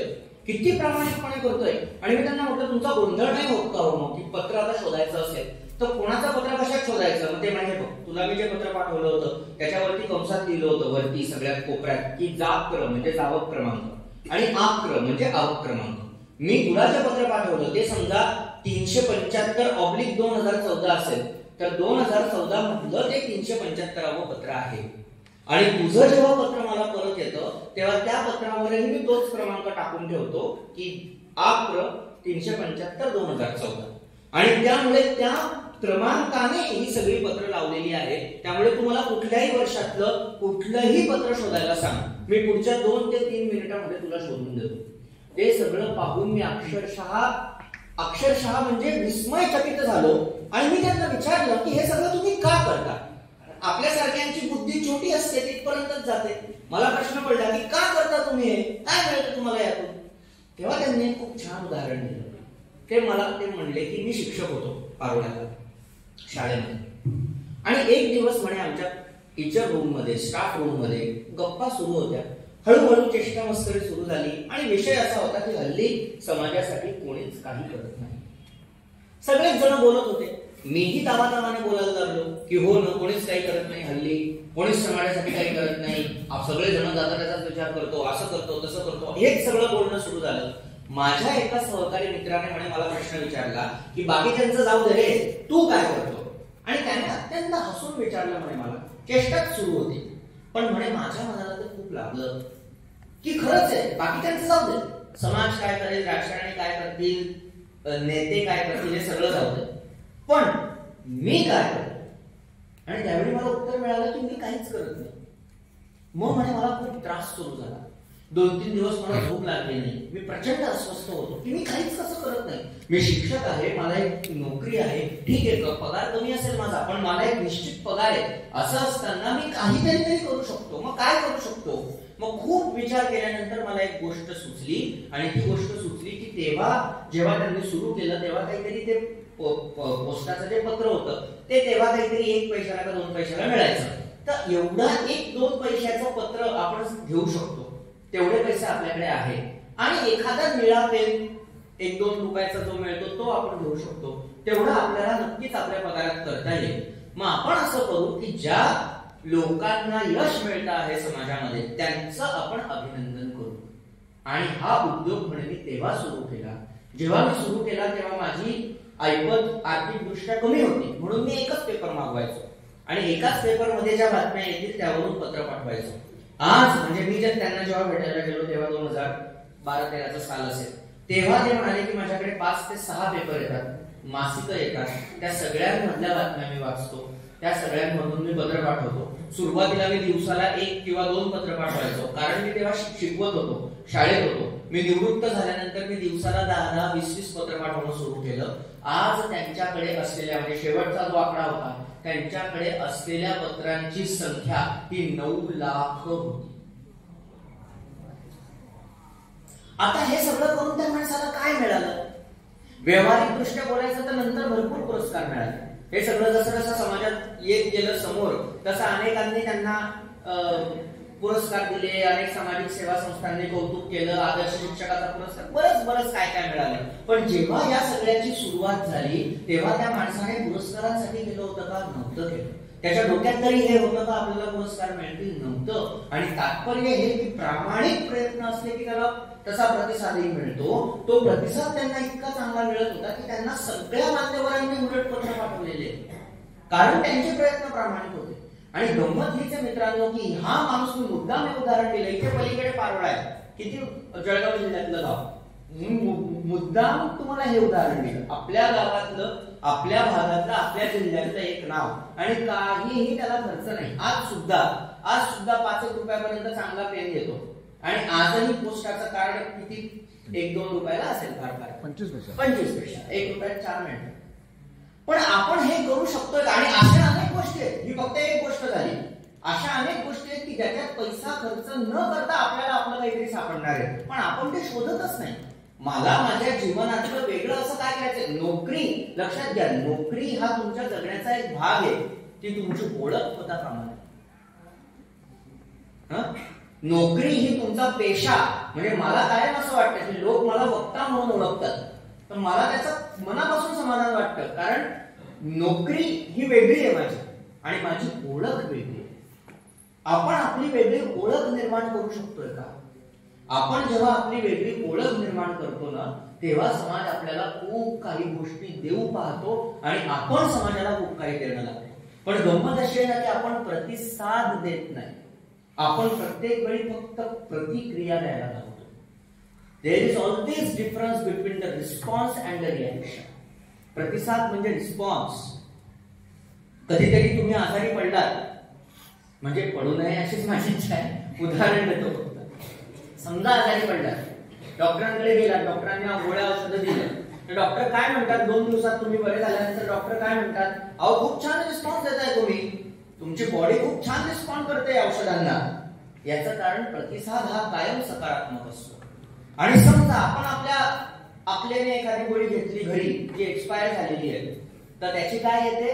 किती प्रामाणिकपणे करतोय. आणि मी त्यांना म्हटलं तुमचा गोंधळ नाही होत का हो की पत्र आता शोधायचं असेल तर कोणाचं पत्र कशात शोधायचं? मग ते म्हणजे तुला मी जे पत्र पाठवलं होतं त्याच्यावरती कंसात लिहिलं होतं वरती सगळ्यात कोपऱ्यात की जापक्रम म्हणजे जावक क्रमांक आणि आक्रम म्हणजे आवक क्रमांक. मी तुला जे पत्र पाठवलं ते समजा 375/2014 असेल तर 2014 मधलं ते 375वं पत्र आहे. आणि तुझं जेव्हा पत्र मला परत येतं तेव्हा त्या पत्रावरही मी तोच क्रमांक टाकून ठेवतो की आक्र 375/2014. आणि त्यामुळे त्या क्रमांकाने ही सगळी पत्र लावलेली आहेत. त्यामुळे तुम्हाला कुठल्याही वर्षातलं कुठलंही पत्र शोधायला सांग, मी पुढच्या 2 ते 3 मिनिटांमध्ये तुला शोधून देतो. ते सगळं पाहून मी अक्षरशः म्हणजे विस्मयचकित झालो. आणि मी त्यांना विचारलं की हे सगळं तुम्ही का करता? आपल्यासारख्यांची बुद्धी छोटी असते, तिथपर्यंतच जाते. मला प्रश्न पडला की का करता तुम्ही हे, काय मिळतं तुम्हाला यातून? तेव्हा त्यांनी खूप छान उदाहरण दिलं. ते म्हणले की मी शिक्षक होतो पारोळ्याला शाळेमध्ये आणि एक दिवस म्हणे आमच्या टीचर रूम मध्ये, स्टाफ रूम मध्ये गप्पा सुरू होत्या. हळूहळू चेष्टा मस्करी सुरू झाली आणि विषय असा होता की हल्ली समाजासाठी कोणीच काही करत नाही. सगळेच जण बोलत होते, मीही तावातावाने बोलायला लागलो की हो ना, कोणीच काही करत नाही हल्ली, कोणीच समाजासाठी काही करत नाही, सगळे जण जाता त्याचाच विचार करतो, असं करतो तसं करतो, हेच सगळं बोलणं सुरू झालं. माझ्या एका सहकारी मित्राने म्हणे मला प्रश्न विचारला की बाकीच्यांचं जाऊ दे रे, तू काय करतो? आणि त्याने अत्यंत हसून विचारलं म्हणे, मला चेष्टाच सुरू होती पण म्हणे माझ्या मनाला ते खूप लागलं की खरंच आहे, बाकीच्यांचं जाऊ दे, समाज काय करेल, राजकारणी काय करतील, नेते काय करतील, हे सगळं जाऊ दे, पण मी काय करतो? आणि त्यावेळी मला उत्तर मिळालं की मी काहीच करत नाही. मग म्हणे मला खूप त्रास सुरू झाला 2-3 दिवस मला झोप लागली नाही, मी प्रचंड अस्वस्थ होतो की मी काहीच कसं करत नाही. मी शिक्षक आहे, मला एक नोकरी आहे, ठीक आहे पगार कमी असेल माझा, पण मला एक निश्चित पगार आहे. असं असताना मी काहीतरी तरी करू शकतो. मग काय करू शकतो? मग खूप विचार केल्यानंतर मला एक गोष्ट सुचली, आणि ती गोष्ट सुचली की जेव्हा त्यांनी सुरू केलं तेव्हा काहीतरी ते पोस्टाचं जे पत्र होतं ते तेव्हा काहीतरी 1 पैशाला का 2 पैशाला मिळायचं. तर एवढा 1-2 पैशाचं पत्र आपण घेऊ शकतो, तेवढे पैसे आपल्याकडे आहेत. आणि एखादा निळा पेन 1-2 रुपयाचा जो मिळतो तो आपण घेऊ शकतो. तेवढं आपल्याला नक्कीच आपल्या पगारात करता येईल. मग आपण असं करू की ज्या लोकांना यश मिळतं आहे समाजामध्ये त्यांचं आपण अभिनंदन करू. आणि हा उद्योग म्हणजे तेव्हा सुरू केला, जेव्हा मी सुरू केला तेव्हा माझी ऐपत आर्थिकदृष्ट्या कमी होती, म्हणून मी एकच पेपर मागवायचो आणि एकाच पेपर मध्ये ज्या बातम्या येतील त्यावरून पत्र पाठवायचो. आज म्हणजे मी त्यांना जेव्हा भेटायला गेलो तेव्हा 2012-13चं साल असेल, तेव्हा ते म्हणाले की माझ्याकडे 5 ते 6 पेपर येतात, मासिकं येतात, त्या सगळ्यांमधल्या बातम्या मी वाचतो, त्या सगळ्यांमधून मी पत्र पाठवतो. सुरुवातीला मी दिवसाला 1 किंवा 2 पत्र पाठवायचो, कारण मी तेव्हा शिकवत होतो, शाळेत होतो. मी निवृत्त झाल्यानंतर मी दिवसाला 10-10, 20-20 पत्र पाठवणं सुरू केलं. आज त्यांच्याकडे असलेल्या म्हणजे शेवटचा जो आकडा होता त्यांच्याकडे असलेल्या पत्रांची संख्या ही 9 लाख होती. आता हे सगळं करून त्या माणसाला काय मिळालं? व्यावहारिक दृष्ट्या बोलायचं तर नंतर भरपूर पुरस्कार मिळाले. हे सगळं जसं जसं समाजात येत गेलं समोर तसं अनेकांनी त्यांना पुरस्कार दिले, अनेक सामाजिक सेवा संस्थांनी कौतुक केलं, आदर्श शिक्षकाचा पुरस्कार, बरंच काय काय मिळालं. पण जेव्हा या सगळ्याची सुरुवात झाली तेव्हा त्या माणसाने पुरस्कारांसाठी केलं होतं का? नव्हतं केलं. त्याच्या डोक्यात तरी हे होतं का आपल्याला पुरस्कार मिळतील? नव्हतं. आणि तात्पर्य हे की प्रामाणिक प्रयत्न असले की त्याला तसा प्रतिसादही मिळतो. तो प्रतिसाद त्यांना इतका चांगला मिळत होता की त्यांना सगळ्या मान्यवरांनी उलट पत्र पाठवलेले, कारण त्यांचे प्रयत्न प्रामाणिक होते. आणि गंमत हीच मित्रांनो की हा माणूस मी मुद्दाम एक उदाहरण दिलं, इथे पलीकडे पारोळा आहे, किती जळगाव जिल्ह्यातलं गाव, मुद्दाम तुम्हाला हे उदाहरण दिलं, आपल्या गावातलं, आपल्या भागातलं, आपल्या जिल्ह्यातलं एक नाव, आणि काहीही त्याला खर्च नाही. आज सुद्धा 5 रुपयापर्यंत चांगला पेन येतो, आणि आजही पोस्टाचं कार्ड किती 1-2 रुपयाला असेल, फार 25 पैसे, 1 रुपयात 4 मिनिटं. पण आपण हे करू शकतोय. आणि अशा अनेक गोष्टी आहेत, ही फक्त एक गोष्ट झाली, अशा अनेक गोष्टी आहेत की ज्याच्यात पैसा खर्च न करता आपल्याला आपलं काहीतरी सापडणार आहे, पण आपण ते शोधतच नाही. मला माझ्या जीवनातलं वेगळं असं काय करायचंय? नोकरी, लक्षात घ्या, नोकरी हा तुमच्या जगण्याचा एक भाग आहे, ती तुमची ओळख होता कामा नये. नोकरी ही तुमचा पेशा, म्हणजे मला कायम असं वाटतं की लोक मला वक्ता म्हणून ओळखतात, तर मला त्याचं मनापासून समाधान वाटतं, कारण नोकरी ही वेगळी आहे माझी आणि माझी ओळख वेगळी आहे. आपण आपली वेगळी ओळख निर्माण करू शकतोय का? आपण जेव्हा आपली वेगळी ओळख निर्माण करतो ना, तेव्हा समाज आपल्याला खूप काही गोष्टी देऊ पाहतो आणि आपण समाजाला खूप काही देणं लागतो. पण गंमत अशी आहे ना की आपण प्रतिसाद देत नाही, आपण प्रत्येक वेळी फक्त प्रतिक्रिया द्यायला लागतो. There is always difference between the response and the reaction. प्रतिसाद म्हणजे रिस्पॉन्स. कधीतरी तुम्ही आजारी पडलात, म्हणजे पडू नये अशीच माझी इच्छा आहे, उदाहरण देतो फक्त. समजा आजारी पडलात, डॉक्टरांकडे गेलात, डॉक्टरांनी गोळ्या औषधं दिले, तर डॉक्टर काय म्हणतात? 2 दिवसात तुम्ही बरे झाल्यानंतर डॉक्टर काय म्हणतात? अहो खूप छान रिस्पॉन्स देताय तुम्ही, तुमची बॉडी खूप छान रिस्पॉन्ड करते औषधांना. याचं कारण प्रतिसाद हा कायम सकारात्मक असतो. आणि समजा आपण आपल्याने एखादी गोळी घेतली घरी जी एक्सपायर झालेली आहे, तर त्याची काय येते?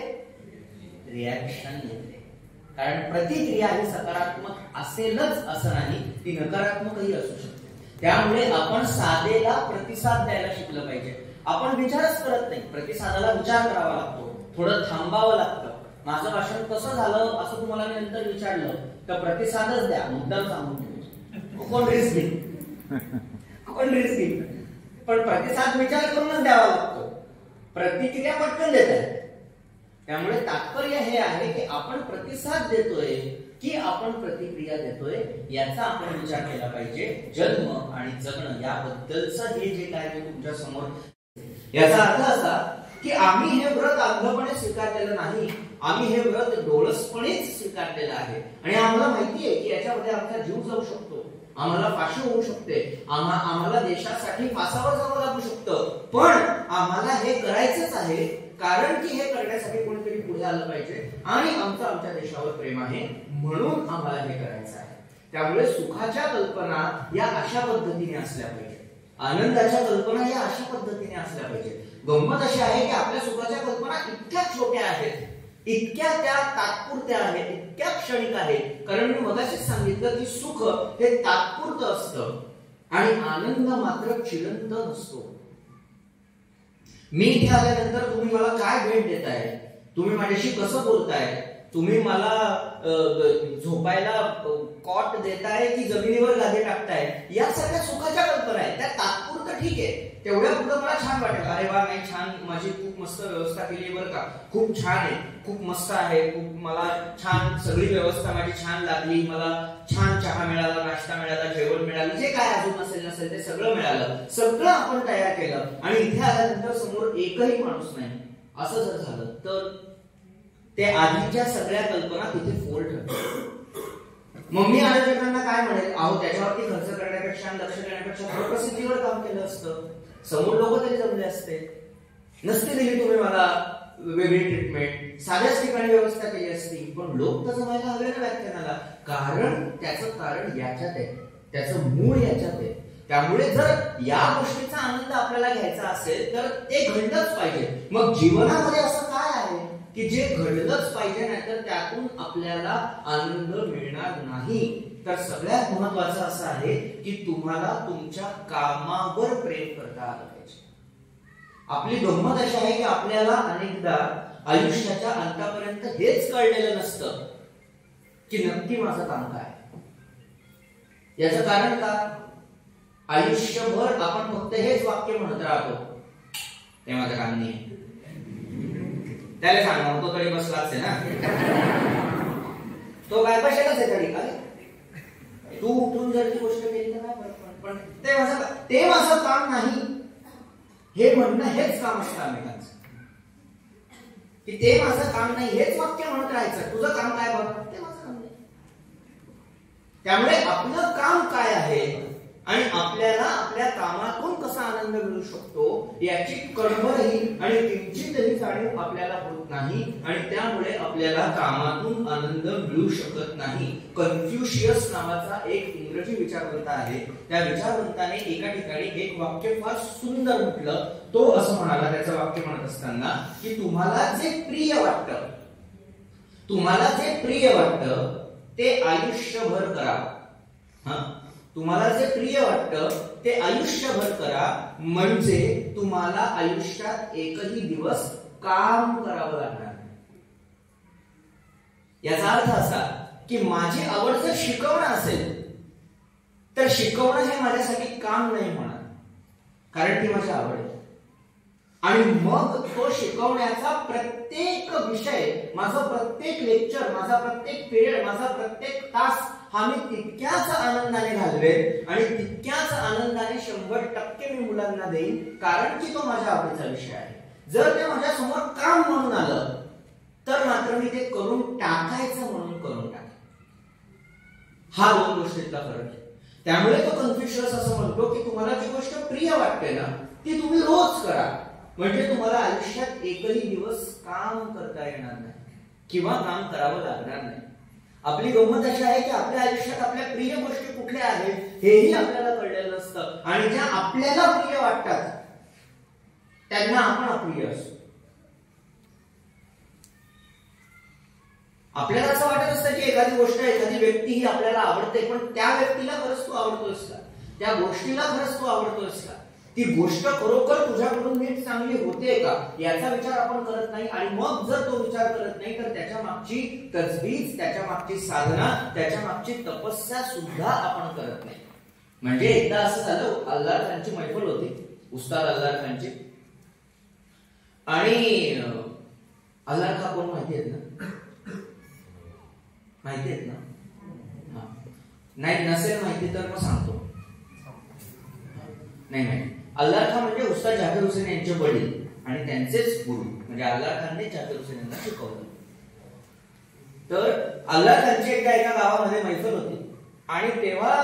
रिॲक्शन येते. कारण प्रतिक्रिया ही सकारात्मक असेलच असं नाही, ती नकारात्मकही असू शकते. त्यामुळे आपण साधेला प्रतिसाद द्यायला शिकलं पाहिजे. आपण विचारच करत नाही, प्रतिसादाला विचार करावा लागतो, थोडं थांबावं लागतं. माझं भाषण कसं झालं असं तुम्हाला मी नंतर विचारलं तर प्रतिसादच द्या, मुद्दाम सांगून ठेवायचे. कोण रिस्क घेईल? पण प्रतिसाद विचार करूनच द्यावा लागतो, प्रतिक्रिया पटकन देत आहे. त्यामुळे तात्पर्य हे आहे की आपण प्रतिसाद देतोय की आपण प्रतिक्रिया देतोय याचा आपण विचार केला पाहिजे. जन्म आणि जगणं याबद्दलचं हे जे काय मी तुमच्या समोर, याचा अर्थ असा की आम्ही हे व्रत अंधपणे स्वीकारलेलं नाही, आम्ही हे व्रत डोळसपणेच स्वीकारलेलं आहे. आणि आम्हाला माहिती आहे की याच्यामध्ये आमचा जीव जाऊ शकतो, आम्हाला फाशी होऊ शकते, आम्हाला देशासाठी फासावर जावं लागू शकतं, पण आम्हाला हे करायचंच आहे कारण की हे करण्यासाठी कोणीतरी पुढे आलं पाहिजे आणि आमच्या देशावर प्रेम आहे म्हणून आम्हाला हे करायचं आहे. त्यामुळे सुखाच्या कल्पना या अशा पद्धतीने असल्या पाहिजे, आनंदाच्या कल्पना या अशा पद्धतीने असल्या पाहिजे. गंमत अशी आहे की आपल्या सुखाच्या कल्पना इतक्या छोट्या आहेत, इतक्या त्या तात्पुरत्या आहेत, इतक्या क्षणिक आहेत. कारण मी मगाशीच सांगितलं की सुख हे तात्पुरतं असतं आणि आनंद मात्र चिरंतन असतो. मी इथे आल्यानंतर तुम्ही मला काय भेट देताय, तुम्ही माझ्याशी कसं बोलताय, तुम्ही मला झोपायला कॉट देताय की जमिनीवर गादी टाकताय, या सगळ्या सुखाच्या कल्पना आहेत. त्या तात्पुरतं ठीक आहे, तेवढ्या पुढे मला छान वाटेल, अरे वा नाही छान, माझी खूप मस्त व्यवस्था केली बरं का, खूप छान आहे, खूप मस्त आहे, खूप मला छान सगळी व्यवस्था माझी छान लागली, मला छान चहा मिळाला, नाश्ता मिळाला, जेवण मिळालं, जे काय अजून असेल नसेल ते सगळं मिळालं, सगळं आपण तयार केलं आणि इथे आल्यानंतर समोर एकही माणूस नाही. असं जर झालं तर ते आधीच्या सगळ्या कल्पना तिथे फोल ठरतात. मग मी आयोजकांना काय म्हणेल, अहो त्याच्यावरती खर्च करण्यापेक्षा लक्ष देण्यापेक्षा प्रसिद्धीवर काम केलं असतं, समोर लोक तरी जमले असते, नसती दिली तुम्ही मला वेगळी ट्रीटमेंट, साध्याच ठिकाणी व्यवस्था केली असती. पण लोक तर जमायला हवे ना व्याख्यानाला, कारण त्याचं कारण याच्यात आहे, त्याचं मूळ याच्यात आहे. त्यामुळे जर या गोष्टीचा आनंद आपल्याला घ्यायचा असेल तर ते घडलंच पाहिजे. मग जीवनामध्ये असं काय आहे की जे घडलंच पाहिजे, नाहीतर त्यातून आपल्याला आनंद मिळणार नाही. तर सगळ्यात महत्वाचं असं आहे की तुम्हाला तुमच्या कामावर प्रेम करता आलं पाहिजे. आपली गंमत अशी आहे की आपल्याला अनेकदा आयुष्याच्या अंतापर्यंत हेच कळलेलं नसतं की नक्की माझं काम काय. याचं कारण का, आयुष्यभर आपण फक्त हेच वाक्य म्हणत राहतो, ते माझं काम नाही. त्याला सांगा तो तरी बसलाच आहे ना, तो काय कशालाच आहे तरी काय, तू उठून जर ती गोष्ट केली तर काय फरक पडत, पण ते माझं काम नाही हे म्हणणं हेच काम असतं अनेकांचं, की ते माझं काम नाही हेच वाक्य म्हणत राहायचं. तुझं काम काय बघ, ते माझं काम नाही. त्यामुळे आपलं काम काय आहे आणि आपल्याला आपल्या कामातून कसा आनंद मिळू शकतो याची कणभरही आणि किंचितही जाणीव आपल्याला होत नाही आणि त्यामुळे आपल्याला कामातून आनंद मिळू शकत नाही. कन्फ्युशियस नावाचा एक इंग्रजी विचारवंत आहे, त्या विचारवंताने एका ठिकाणी एक वाक्य फार सुंदर म्हटलं. तो असं म्हणाला, त्याचं वाक्य म्हणत असताना की तुम्हाला जे प्रिय वाटतं, तुम्हाला जे प्रिय वाटतं ते आयुष्यभर करा. तुम्हाला जे प्रिय वाटतं ते आयुष्यभर करा, म्हणजे तुम्हाला आयुष्यात एकही दिवस काम करावं लागणार नाही. याचा अर्थ असा की माझी आवड जर शिकवणं असेल तर शिकवणं हे माझ्यासाठी काम नाही होणार, कारण ती माझी आवड आहे. आणि मग तो शिकवण्याचा प्रत्येक विषय, माझं प्रत्येक लेक्चर, माझा प्रत्येक पिरियड, माझा प्रत्येक तास हा मी तितक्याच आनंदाने घालवेन आणि तितक्याच आनंदाने 100% मी मुलांना देईन, कारण की तो माझ्या आवडीचा विषय आहे. जर ते माझ्या समोर काम म्हणून आलं तर मात्र मी ते करून टाकायचं म्हणून करून टाकेन. हा दोन गोष्टीतला फरक आहे. त्यामुळे तो कन्फ्युशियस असं म्हणतो की तुम्हाला जी गोष्ट प्रिय वाटते ना ती तुम्ही रोज करा, म्हणजे तुम्हाला आयुष्यात एकही दिवस काम करता येणार नाही किंवा काम करावं लागणार नाही. आपली गंमत अशी आहे की आपल्या आयुष्यात आपल्या प्रिय गोष्टी कुठल्या आहेत हेही आपल्याला कळलेलं नसतं आणि ज्या आपल्याला प्रिय वाटतात त्यांना आपण अप्रिय असतो. आपल्याला असं वाटत असतं की एखादी गोष्ट, एखादी व्यक्ती ही आपल्याला आवडते, पण त्या व्यक्तीला खरंच तू आवडतोस का, त्या गोष्टीला खरंच तू आवडतोस का, ती गोष्ट खरोखर तुझ्याकडून नीट चांगली होते का याचा विचार आपण करत नाही. आणि मग जर तो विचार करत नाही तर त्याच्या मागची तजवीज, त्याच्या मागची साधना, त्याच्या मागची तपस्या सुद्धा आपण करत नाही. म्हणजे एकदा असं झालं, अल्लाह खानची मैफल होती, उस्ताद अल्लाह खानची, आणि अल्लाह खान कोण माहिती आहेत ना, माहिती आहेत ना, नाही नसेल माहिती तर मग सांगतो. नाही माहिती. अल्लाह खान म्हणजे उस्ताद झाकीर हुसेन यांचे वडील आणि त्यांचेच गुरु, म्हणजे अल्लाह खानने झाकीर हुसेन यांना शिकवलं. तर अल्लाह खानची एकदा एका गावामध्ये मैफल होती आणि तेव्हा